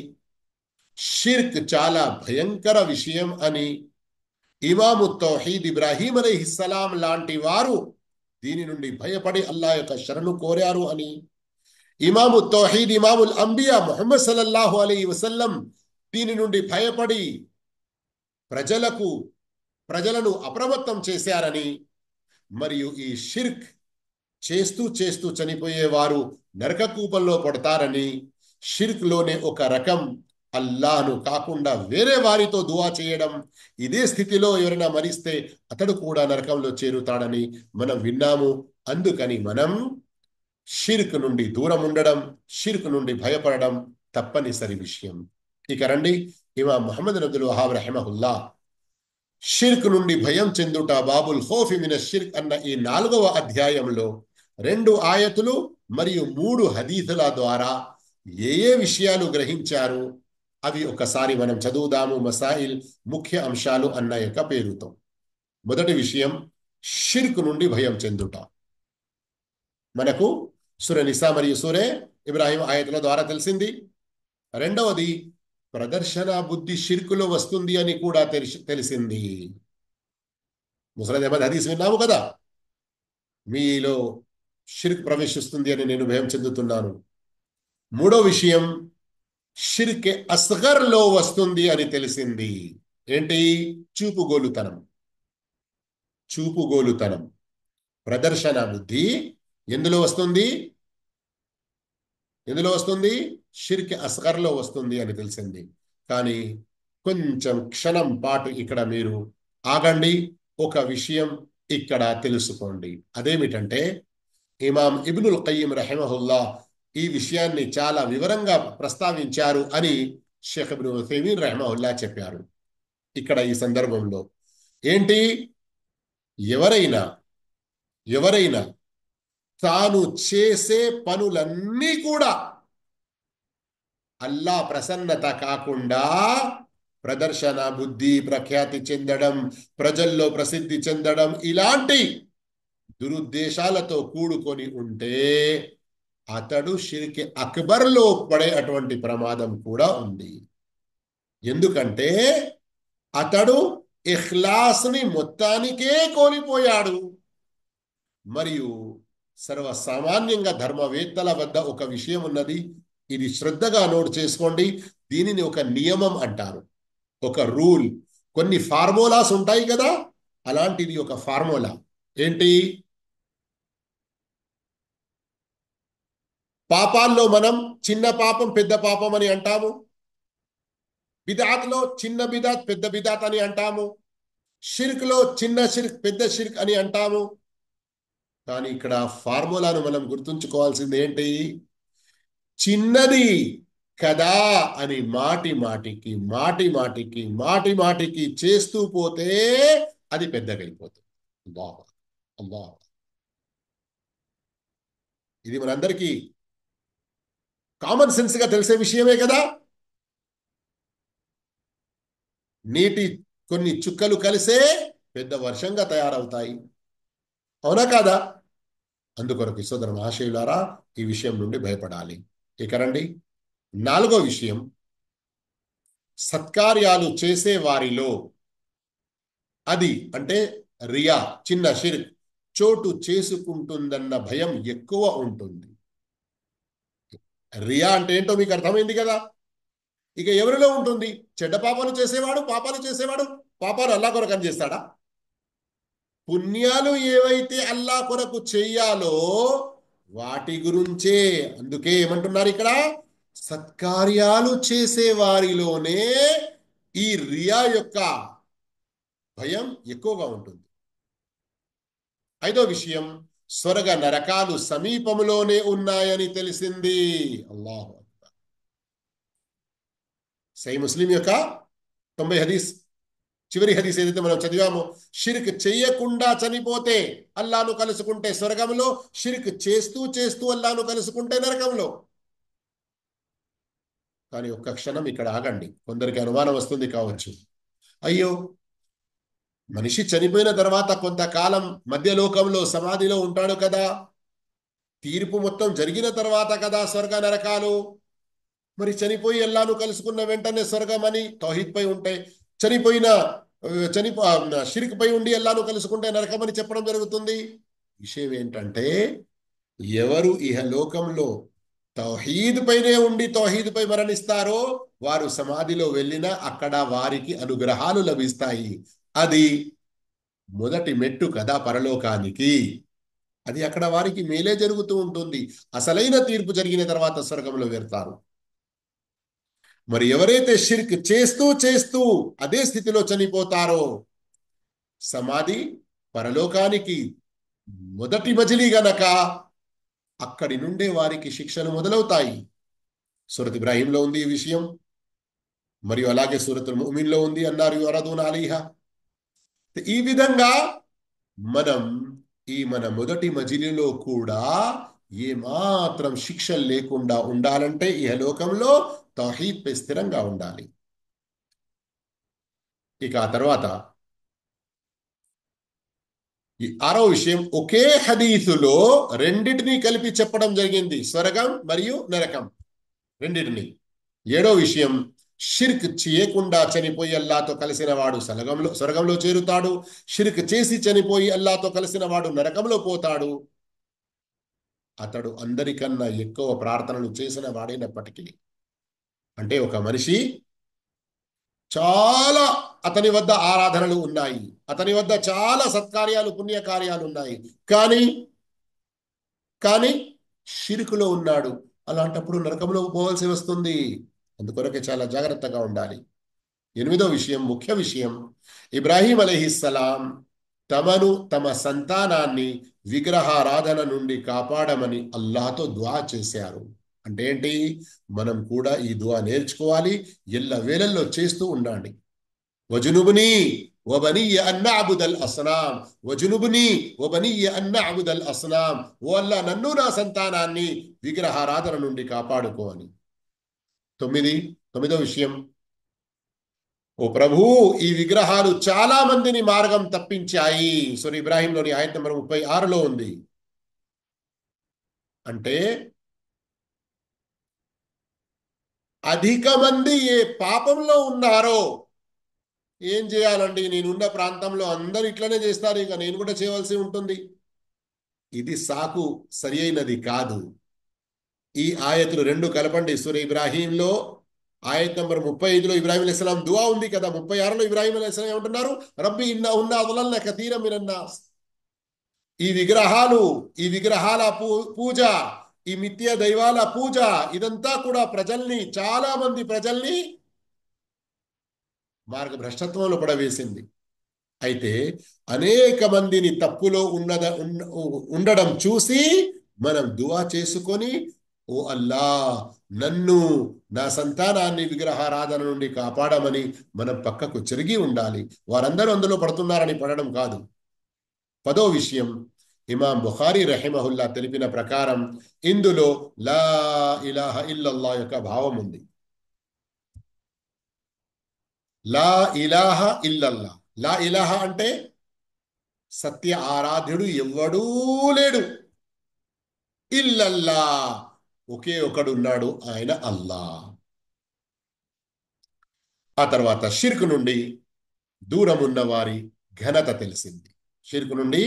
షిర్క్ చాలా భయంకర విషయం అని, ఇమాము తౌహీద్ ఇబ్రాహీం అలైహిస్సలాం లాంటి వారు దీని నుండి భయపడి అల్లాహ్ యొక్క శరణు కోరారు అని, ఇమాము తౌహీద్ ఇమాముల్ అంబియా ముహమ్మద్ సల్లల్లాహు అలైహి వసల్లం దీని నుండి భయపడి ప్రజలను అప్రమత్తం చేశారని, మరియు ఈ షిర్క్ చేస్తూ చేస్తూ చనిపోయేవారు నరక కూపంలో పడతారని, షిర్క్ లోనే ఒక రకం అల్లాహ్ను కాకుండా వేరే వారితో దువా చేయడం, ఇదే స్థితిలో ఎవరైనా మరిస్తే అతడు కూడా నరకంలో చేరుతాడని మనం విన్నాము. అందుకని మనం షిర్క్ నుండి దూరం ఉండడం, షిర్క్ నుండి భయపడడం తప్పనిసరి విషయం. ఇక రండి, ఇమాం ముహమ్మద్ అబ్దుల్ వహాబ్ రహిమహుల్లా షిర్క్ నుండి భయం చెందుట బాబుల్ ఖౌఫి మినష్ షిర్క్ అన్న ఈ 4వ అధ్యాయంలో 2 ఆయతులు మరియు 3 హదీసుల ద్వారా ఏ ఏ విషయాలు గ్రహించారు అవి ఒకసారి మనం చదువుదాము. మసాయిల్, ముఖ్య అంశాలు అన్న యొక్క పేరుతో. మొదటి విషయం, షిర్క్ నుండి భయం చెందుట. మనకు సూర నిసా మరియు సూరే ఇబ్రాహీం ఆయతుల ద్వారా తెలిసింది. రెండవది, ప్రదర్శన బుద్ధి షిర్కులో వస్తుంది అని కూడా తెలిసింది. ముస్నద్ అహ్మద్ హదీస్ విన్నాము కదా, మీలో షిర్క్ ప్రవేశిస్తుంది అని నేను భయం చెందుతున్నాను. మూడో విషయం, షిర్క్ అస్గర్లో వస్తుంది అని తెలిసింది. ఏంటి? చూపుగోలుతనం, ప్రదర్శన బుద్ధి ఎందులో వస్తుంది? షిర్క్ అస్గర్లో వస్తుంది అని తెలిసింది. కానీ కొంచెం క్షణం పాటు ఇక్కడ మీరు ఆగండి, ఒక విషయం ఇక్కడ తెలుసుకోండి. అదేమిటంటే, ఇమాం ఇబ్నుల్ ఖయ్యిమ్ రహిమహుల్లా ఈ విషయాన్ని చాలా వివరంగా ప్రస్తావించారు అని షేఖ్ ఇబ్ను ఉథైమీన్ రహిమహుల్లా చెప్పారు. ఇక్కడ ఈ సందర్భంలో ఏంటి, ఎవరైనా తాను చేసే పనులన్నీ కూడా అల్లాహ్ ప్రసన్నత కాకుండా ప్రదర్శన బుద్ధి, ప్రఖ్యాతి చెందడం, ప్రజల్లో ప్రసిద్ధి చెందడం, ఇలాంటి దురుద్దేశాలతో కూడుకొని ఉంటే అతడు షిర్క్ అక్బర్లో పడే అటువంటి ప్రమాదం కూడా ఉంది. ఎందుకంటే అతడు ఇఖ్లాస్ని మొత్తానికే కోల్పోయాడు. మరియు సర్వసామాన్యంగా ధర్మవేత్తల వద్ద ఒక విషయం ఉన్నది, ఇది శ్రద్ధగా నోట్ చేసుకోండి. దీనిని ఒక నియమం అంటారు, ఒక రూల్. కొన్ని ఫార్ములాస్ ఉంటాయి కదా, అలాంటిది ఒక ఫార్ములా. ఏంటి? పాపాల్లో మనం చిన్న పాపం పెద్ద పాపం అని అంటాము. బిదాత్లో చిన్న బిదాత్ పెద్ద బిదాత్ అని అంటాము, షిర్క్లో చిన్న షిర్క్ పెద్ద షిర్క్ అని అంటాము. కానీ ఇక్కడ ఫార్ములాను మనం గుర్తుంచుకోవాల్సింది ఏంటి? చిన్నది కదా అని మాటి మాటికి మాటి మాటికి మాటి మాటికి చేస్తూ పోతే అది పెద్దగైపోతుంది. అల్లాహ్ అల్లాహ్. ఇది మనందరికీ కామన్ సెన్స్ గా తెలిసే విషయమే కదా. నీటి కొన్ని చుక్కలు కలిసే పెద్ద వర్షంగా తయారవుతాయి, అవునా కాదా? అందుకొరకు సోదర మహాశయులారా, ఈ విషయం నుండి భయపడాలి. ఇక రండి, నాలుగో విషయం, సత్కార్యాలు చేసే వారిలో అది అంటే రియా, చిన్న షిర్క్ చోటు చేసుకుంటుందన్న భయం ఎక్కువ ఉంటుంది. రియా అంటే ఏంటో మీకు అర్థమైంది కదా. ఇక ఎవరిలో ఉంటుంది? చెడ్డ పాపాలు చేసేవాడు, పాపాలు అల్లా కొరకని చేస్తాడా? పుణ్యాలు ఏవైతే అల్లా కొరకు చెయ్యాలో వాటి గురించే. అందుకే ఏమంటున్నారు ఇక్కడ? సత్కార్యాలు చేసే వారిలోనే ఈ రియా యొక్క భయం ఎక్కువగా ఉంటుంది. ఐదో విషయం, స్వర్గ నరకాలు సమీపంలోనే ఉన్నాయని తెలిసింది. అల్లాహు అక్బర్. సహీ ముస్లిం యొక్క 90 హదీస్, చివరి హదీస్ ఏదైతే మనం చదివామో, షిర్క్ చెయ్యకుండా చనిపోతే అల్లాను కలుసుకుంటే స్వర్గంలో, షిర్క్ చేస్తూ చేస్తూ అల్లాను కలుసుకుంటే నరకంలో. కానీ ఒక్క క్షణం ఇక్కడ ఆగండి. కొందరికి అనుమానం వస్తుంది కావచ్చు, అయ్యో మనిషి చనిపోయిన తర్వాత కొంతకాలం మధ్యలోకంలో సమాధిలో ఉంటాడు కదా, తీర్పు మొత్తం జరిగిన తర్వాత కదా స్వర్గ నరకాలు, మరి చనిపోయి అల్లాను కలుసుకున్న వెంటనే స్వర్గం అని తౌహీద్ పై ఉంటే, చనిపోయిన షిర్క్ పై ఉండి అల్లాను కలుసుకుంటే నరకం అని చెప్పడం జరుగుతుంది. విషయం ఏంటంటే, ఎవరు ఇహలోకంలో తౌహీద్ పైనే ఉండి తౌహీద్ పై మరణిస్తారో వారు సమాధిలో వెళ్ళినా అక్కడ వారికి అనుగ్రహాలు లభిస్తాయి. అది మొదటి మెట్టు కదా పరలోకానికి. అది అక్కడ వారికి మేలే జరుగుతూ ఉంటుంది. అసలైన తీర్పు జరిగిన తర్వాత స్వర్గంలో వెళ్తారు. మరి ఎవరైతే షిర్క్ చేస్తూ చేస్తూ అదే స్థితిలో చనిపోతారో సమాధి పరలోకానికి మొదటి మజిలీ గనక అక్కడి నుండే వారికి శిక్షలు మొదలవుతాయి. సూరత్ ఇబ్రాహీంలో ఉంది ఈ విషయం, మరియు అలాగే సూరతుల్ ముమిన్లో ఉంది, అన్నారు యురదూన అలైహా. ఈ విధంగా మనం మన మొదటి మజిలీలో కూడా ఏమాత్రం శిక్షలు లేకుండా ఉండాలంటే ఇహలోకంలో తౌహీద్ పై స్థిరంగా ఉండాలి. ఇక ఆ తర్వాత ఈ ఆరో విషయం, ఒకే హదీసులో రెండిటిని కలిపి చెప్పడం జరిగింది, స్వర్గం మరియు నరకం రెండిటిని. ఏడో విషయం, షిర్క్ చేయకుండా చనిపోయి అల్లాతో కలిసిన వాడు స్వర్గంలో చేరుతాడు, షిర్క్ చేసి చనిపోయి అల్లాతో కలిసిన వాడు నరకంలో పోతాడు. అతడు అందరికన్నా ఎక్కువ ప్రార్థనలు చేసిన వాడైనప్పటికీ, అంటే ఒక మనిషి చాలా అతని వద్ద ఆరాధనలు ఉన్నాయి, అతని వద్ద చాలా సత్కార్యాలు పుణ్యకార్యాలు ఉన్నాయి, కానీ కానీ షిర్కులో ఉన్నాడు. అలాంటప్పుడు నరకంలో పోవాల్సి వస్తుంది. అందుకొరకే చాలా జాగ్రత్తగా ఉండాలి. ఎనిమిదో విషయం, ముఖ్య విషయం, ఇబ్రాహీం అలైహిస్సలాం తమను తమ సంతానాన్ని విగ్రహారాధన నుండి కాపాడమని అల్లాహతో దుఆ చేశారు. అంటే ఏంటి? మనం కూడా ఈ దుఆ నేర్చుకోవాలి, ఎల్ల వేళల్లో చేస్తూ ఉండాలి. వజునుబుని వబనియ అన్ నఅబుదల్ అస్నాం, వజునుబుని వబనియ అన్ నఅబుదల్ అస్నాం. ఓ అల్లా, నన్ను నా సంతానాన్ని విగ్రహారాధన నుండి కాపాడుకో అని. తొమ్మిదో విషయం, ఓ ప్రభు, ఈ విగ్రహాలు చాలా మందిని మార్గం తప్పించాయి. సూరా ఇబ్రాహీంలోని ఆయత్ నంబర్ 36లో ఉంది. అంటే అధిక మంది ఏ పాపంలో ఉన్నారో, ఏం చేయాలండి, నేనున్న ప్రాంతంలో అందరూ ఇట్లనే చేస్తారు, ఇక నేను కూడా చేయవలసి ఉంటుంది. ఇది సాకు సరి అయినది కాదు. ఈ ఆయతులు రెండు కలపండి. సూరా ఇబ్రాహీంలో ఆయత్ నంబర్ 35లో ఇబ్రాహీం అలైహిస్సలాం దుఆ ఉంది కదా, 36లో ఇబ్రాహీం అలైహిస్సలాం ఏమంటున్నారు? రబ్బీ ఇన్నహున్న అضللن కతీరం మినన్ నాస్. ఈ విగ్రహాల పూజ, ఈ మిథ్య దైవాల పూజ, ఇదంతా కూడా చాలా మంది ప్రజల్ని మార్గభ్రష్టత్వంలో పడవేసింది. అయితే అనేక మందిని తప్పులో ఉండడం చూసి మనం దువా చేసుకొని, ఓ అల్లా, నన్ను, నా సంతానాన్ని విగ్రహారాధన నుండి కాపాడమని మనం పక్కకు చెరిగి ఉండాలి. వారందరూ అందులో పడుతున్నారని పడడం కాదు. 10వ విషయం, ఇమాం బుఖారీ రహిమహుల్లా తెలిపిన ప్రకారం ఇందులో లా ఇలాహ ఇల్లల్లా యొక్క భావం ఉంది. లా ఇలాహ ఇల్లల్లా. లా ఇలాహ అంటే సత్య ఆరాధ్యుడు ఎవ్వడూ లేడు, ఇల్లల్లా, ఒకే ఒకడున్నాడు, ఆయన అల్లా. ఆ తర్వాత షిర్క్ నుండి దూరమున్న వారి ఘనత తెలిసింది. షిర్క్ నుండి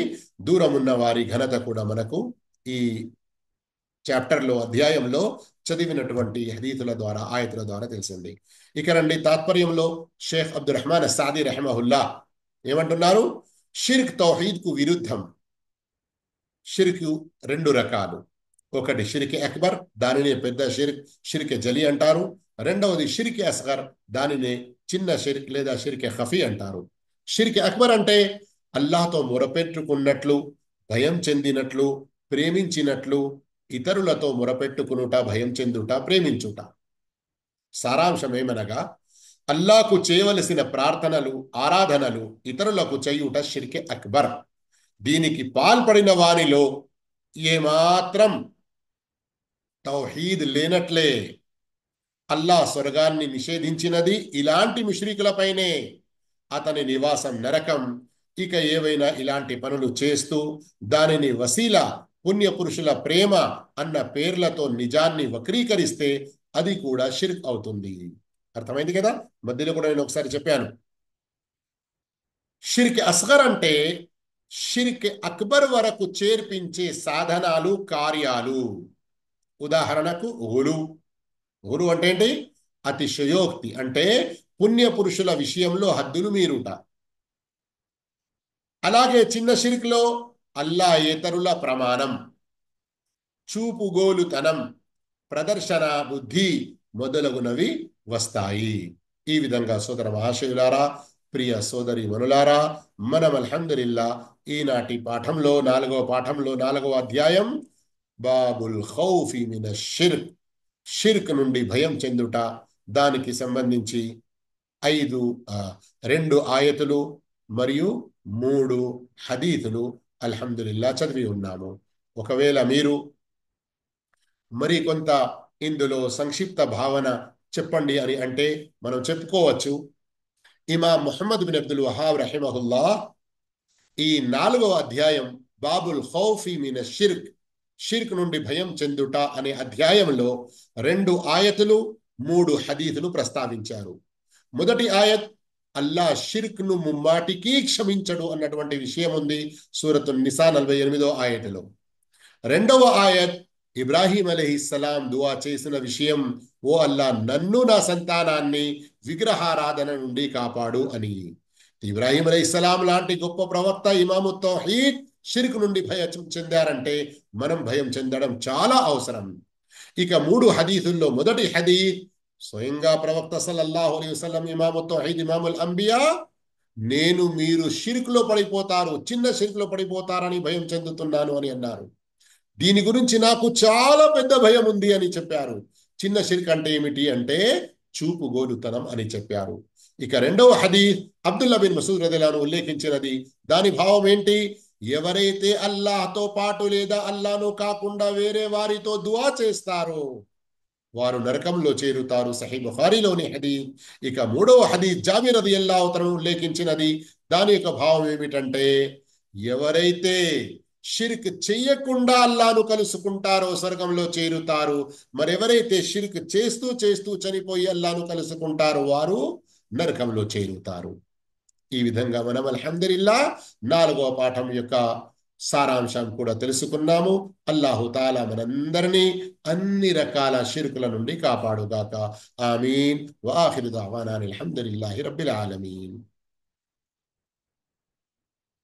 దూరమున్న వారి ఘనత కూడా మనకు ఈ చాప్టర్లో, అధ్యాయంలో చదివినటువంటి హదీతుల ద్వారా, ఆయతుల ద్వారా తెలిసింది. ఇక రండి తాత్పర్యంలో షేఖ్ అబ్దుల్ రహమాన్ అస్సాదీ రహిమహుల్లా ఏమంటున్నారు? షిర్క్ తౌహీద్కు విరుద్ధం. షిర్క్ రెండు రకాలు. ఒకటి షిర్క్ అక్బర్, దానినే పెద్ద షిర్క్, షిర్క్ జలి అంటారు. రెండవది షిర్క్ అస్గర్, దానినే చిన్న షిర్క్ లేదా షిర్క్ ఖఫీ అంటారు. షిర్క్ అక్బర్ అంటే అల్లాహ్తో మొరపెట్టుకున్నట్లు, భయం చెందినట్లు, ప్రేమించినట్లు, ఇతరులతో మొరపెట్టుకునుట, భయం చెందుట, ప్రేమించుట. సారాంశం ఏమనగా, అల్లాహకు చేయవలసిన ప్రార్థనలు, ఆరాధనలు ఇతరులకు చేయుట షిర్క్ అక్బర్. దీనికి పాల్పడిన వారిలో ఏమాత్రం తౌహీద్ లేనట్లే. అల్లాహ్ స్వర్గాన్ని నిషేధించినది ఇలాంటి ముష్రికులపైనే. అతని నివాసం నరకం. ఇక ఏవైనా ఇలాంటి పనులు చేస్తూ దానిని వసీలా, పుణ్యపురుషుల ప్రేమ అన్న పేర్లతో నిజాన్ని వక్రీకరిస్తే అది కూడా షిర్క్ అవుతుంది. అర్థమైంది కదా? మధ్యలో కూడా నేను ఒకసారి చెప్పాను. షిర్క్ అస్గర్ అంటే షిర్క్ అక్బర్ వరకు చేర్పించే సాధనాలు, కార్యాలు. ఉదాహరణకు గురు అంటే ఏంటి? అతిశయోక్తి, అంటే పుణ్యపురుషుల విషయంలో హద్దులు మీరుట. అలాగే చిన్న షిర్క్లో అల్లాయేతరుల ప్రమాణం, చూపుగోలుతనం, ప్రదర్శన బుద్ధి మొదలగునవి వస్తాయి. ఈ విధంగా సోదర మహాశయులారా, ప్రియ సోదరి మనులారా, మనం అల్హమ్దులిల్లా ఈనాటి పాఠంలో, 4వ పాఠంలో 4వ అధ్యాయం బాబుల్ ఖౌఫి మినష్ షిర్క్, షిర్క్ నుండి భయం చెందుట, దానికి సంబంధించి 2 ఆయతులు మరియు 3 హదీతులు అల్హమ్దులిల్లా చదివి ఉన్నాము. ఒకవేళ మీరు మరి కొంత ఇందులో సంక్షిప్త భావన చెప్పండి అని అంటే మనం చెప్పుకోవచ్చు. ఇమాం ముహమ్మద్ బిన్ అబ్దుల్ వహాబ్ రహిమహుల్లా ఈ 4వ అధ్యాయం బాబుల్ ఖౌఫి మినష్ షిర్క్, షిర్క్ నుండి భయం చెందుట అనే అధ్యాయంలో 2 ఆయతులు, 3 హదీతులు ప్రస్తావించారు. మొదటి ఆయత్, అల్లా షిర్క్ ను ముమ్మాటికి క్షమించడు అన్నటువంటి విషయం ఉంది సూరతున్ నిసా 48వ ఆయతలో. రెండవ ఆయత్, ఇబ్రాహీం అలైహిస్సలాం దువా చేసిన విషయం, ఓ అల్లా, నన్ను, నా సంతానాన్ని విగ్రహారాధన నుండి కాపాడు అని. ఇబ్రాహీం అలైహిస్సలాం లాంటి గొప్ప ప్రవక్త, ఇమాము తౌహీద్, షిర్క్ నుండి భయం చెందారంటే మనం భయం చెందడం చాలా అవసరం. ఇక 3 హదీసుల్లో మొదటి హదీస్, స్వయంగా ప్రవక్త సల్లల్లాహు అలైహి వసల్లం, ఇమాము తౌహీద్, ఇమాముల్ అంబియా, నేను మీరు షిర్క్ లో పడిపోతారు, చిన్న షిర్క్ లో పడిపోతారని భయం చెందుతున్నాను అని అన్నారు. దీని గురించి నాకు చాలా పెద్ద భయం ఉంది అని చెప్పారు. చిన్న షిర్క్ అంటే ఏమిటి అంటే చూపుగోలుతనం అని చెప్పారు. ఇక రెండవ హదీస్ అబ్దుల్లా బిన్ మసూద్ రదియల్లాహు అన్హు ఉల్లేఖించినది. దాని భావం ఏంటి? ఎవరైతే అల్లాహ్తో పాటు లేదా అల్లాహ్ను కాకుండా వేరే వారితో దువా చేస్తారో వారు నరకంలో చేరుతారు. సహీహ్ బుఖారీలోని హదీస్. ఇక 3వ హదీస్ జాబిర్ రదియల్లాహు తఆలా ఉల్లేఖించినది. దాని యొక్క భావం ఏమిటంటే, ఎవరైతే షిర్క్ చెయ్యకుండా అల్లాహ్ను కలుసుకుంటారో స్వర్గంలో చేరుతారు. మరెవరైతే షిర్క్ చేస్తూ చేస్తూ చనిపోయి అల్లాహ్ను కలుసుకుంటారో వారు నరకంలో చేరుతారు. ఈ విధంగా మనం అల్హమ్దులిల్లా 4వ పాఠం యొక్క సారాంశం కూడా తెలుసుకున్నాము. అల్లాహు తాలా మనందరినీ అన్ని రకాల షిర్కుల నుండి కాపాడుగాక. ఆమీన్. వఆఖిరు దఅవానా అల్హమ్దులిల్లాహి రబ్బిల్ ఆలమీన్.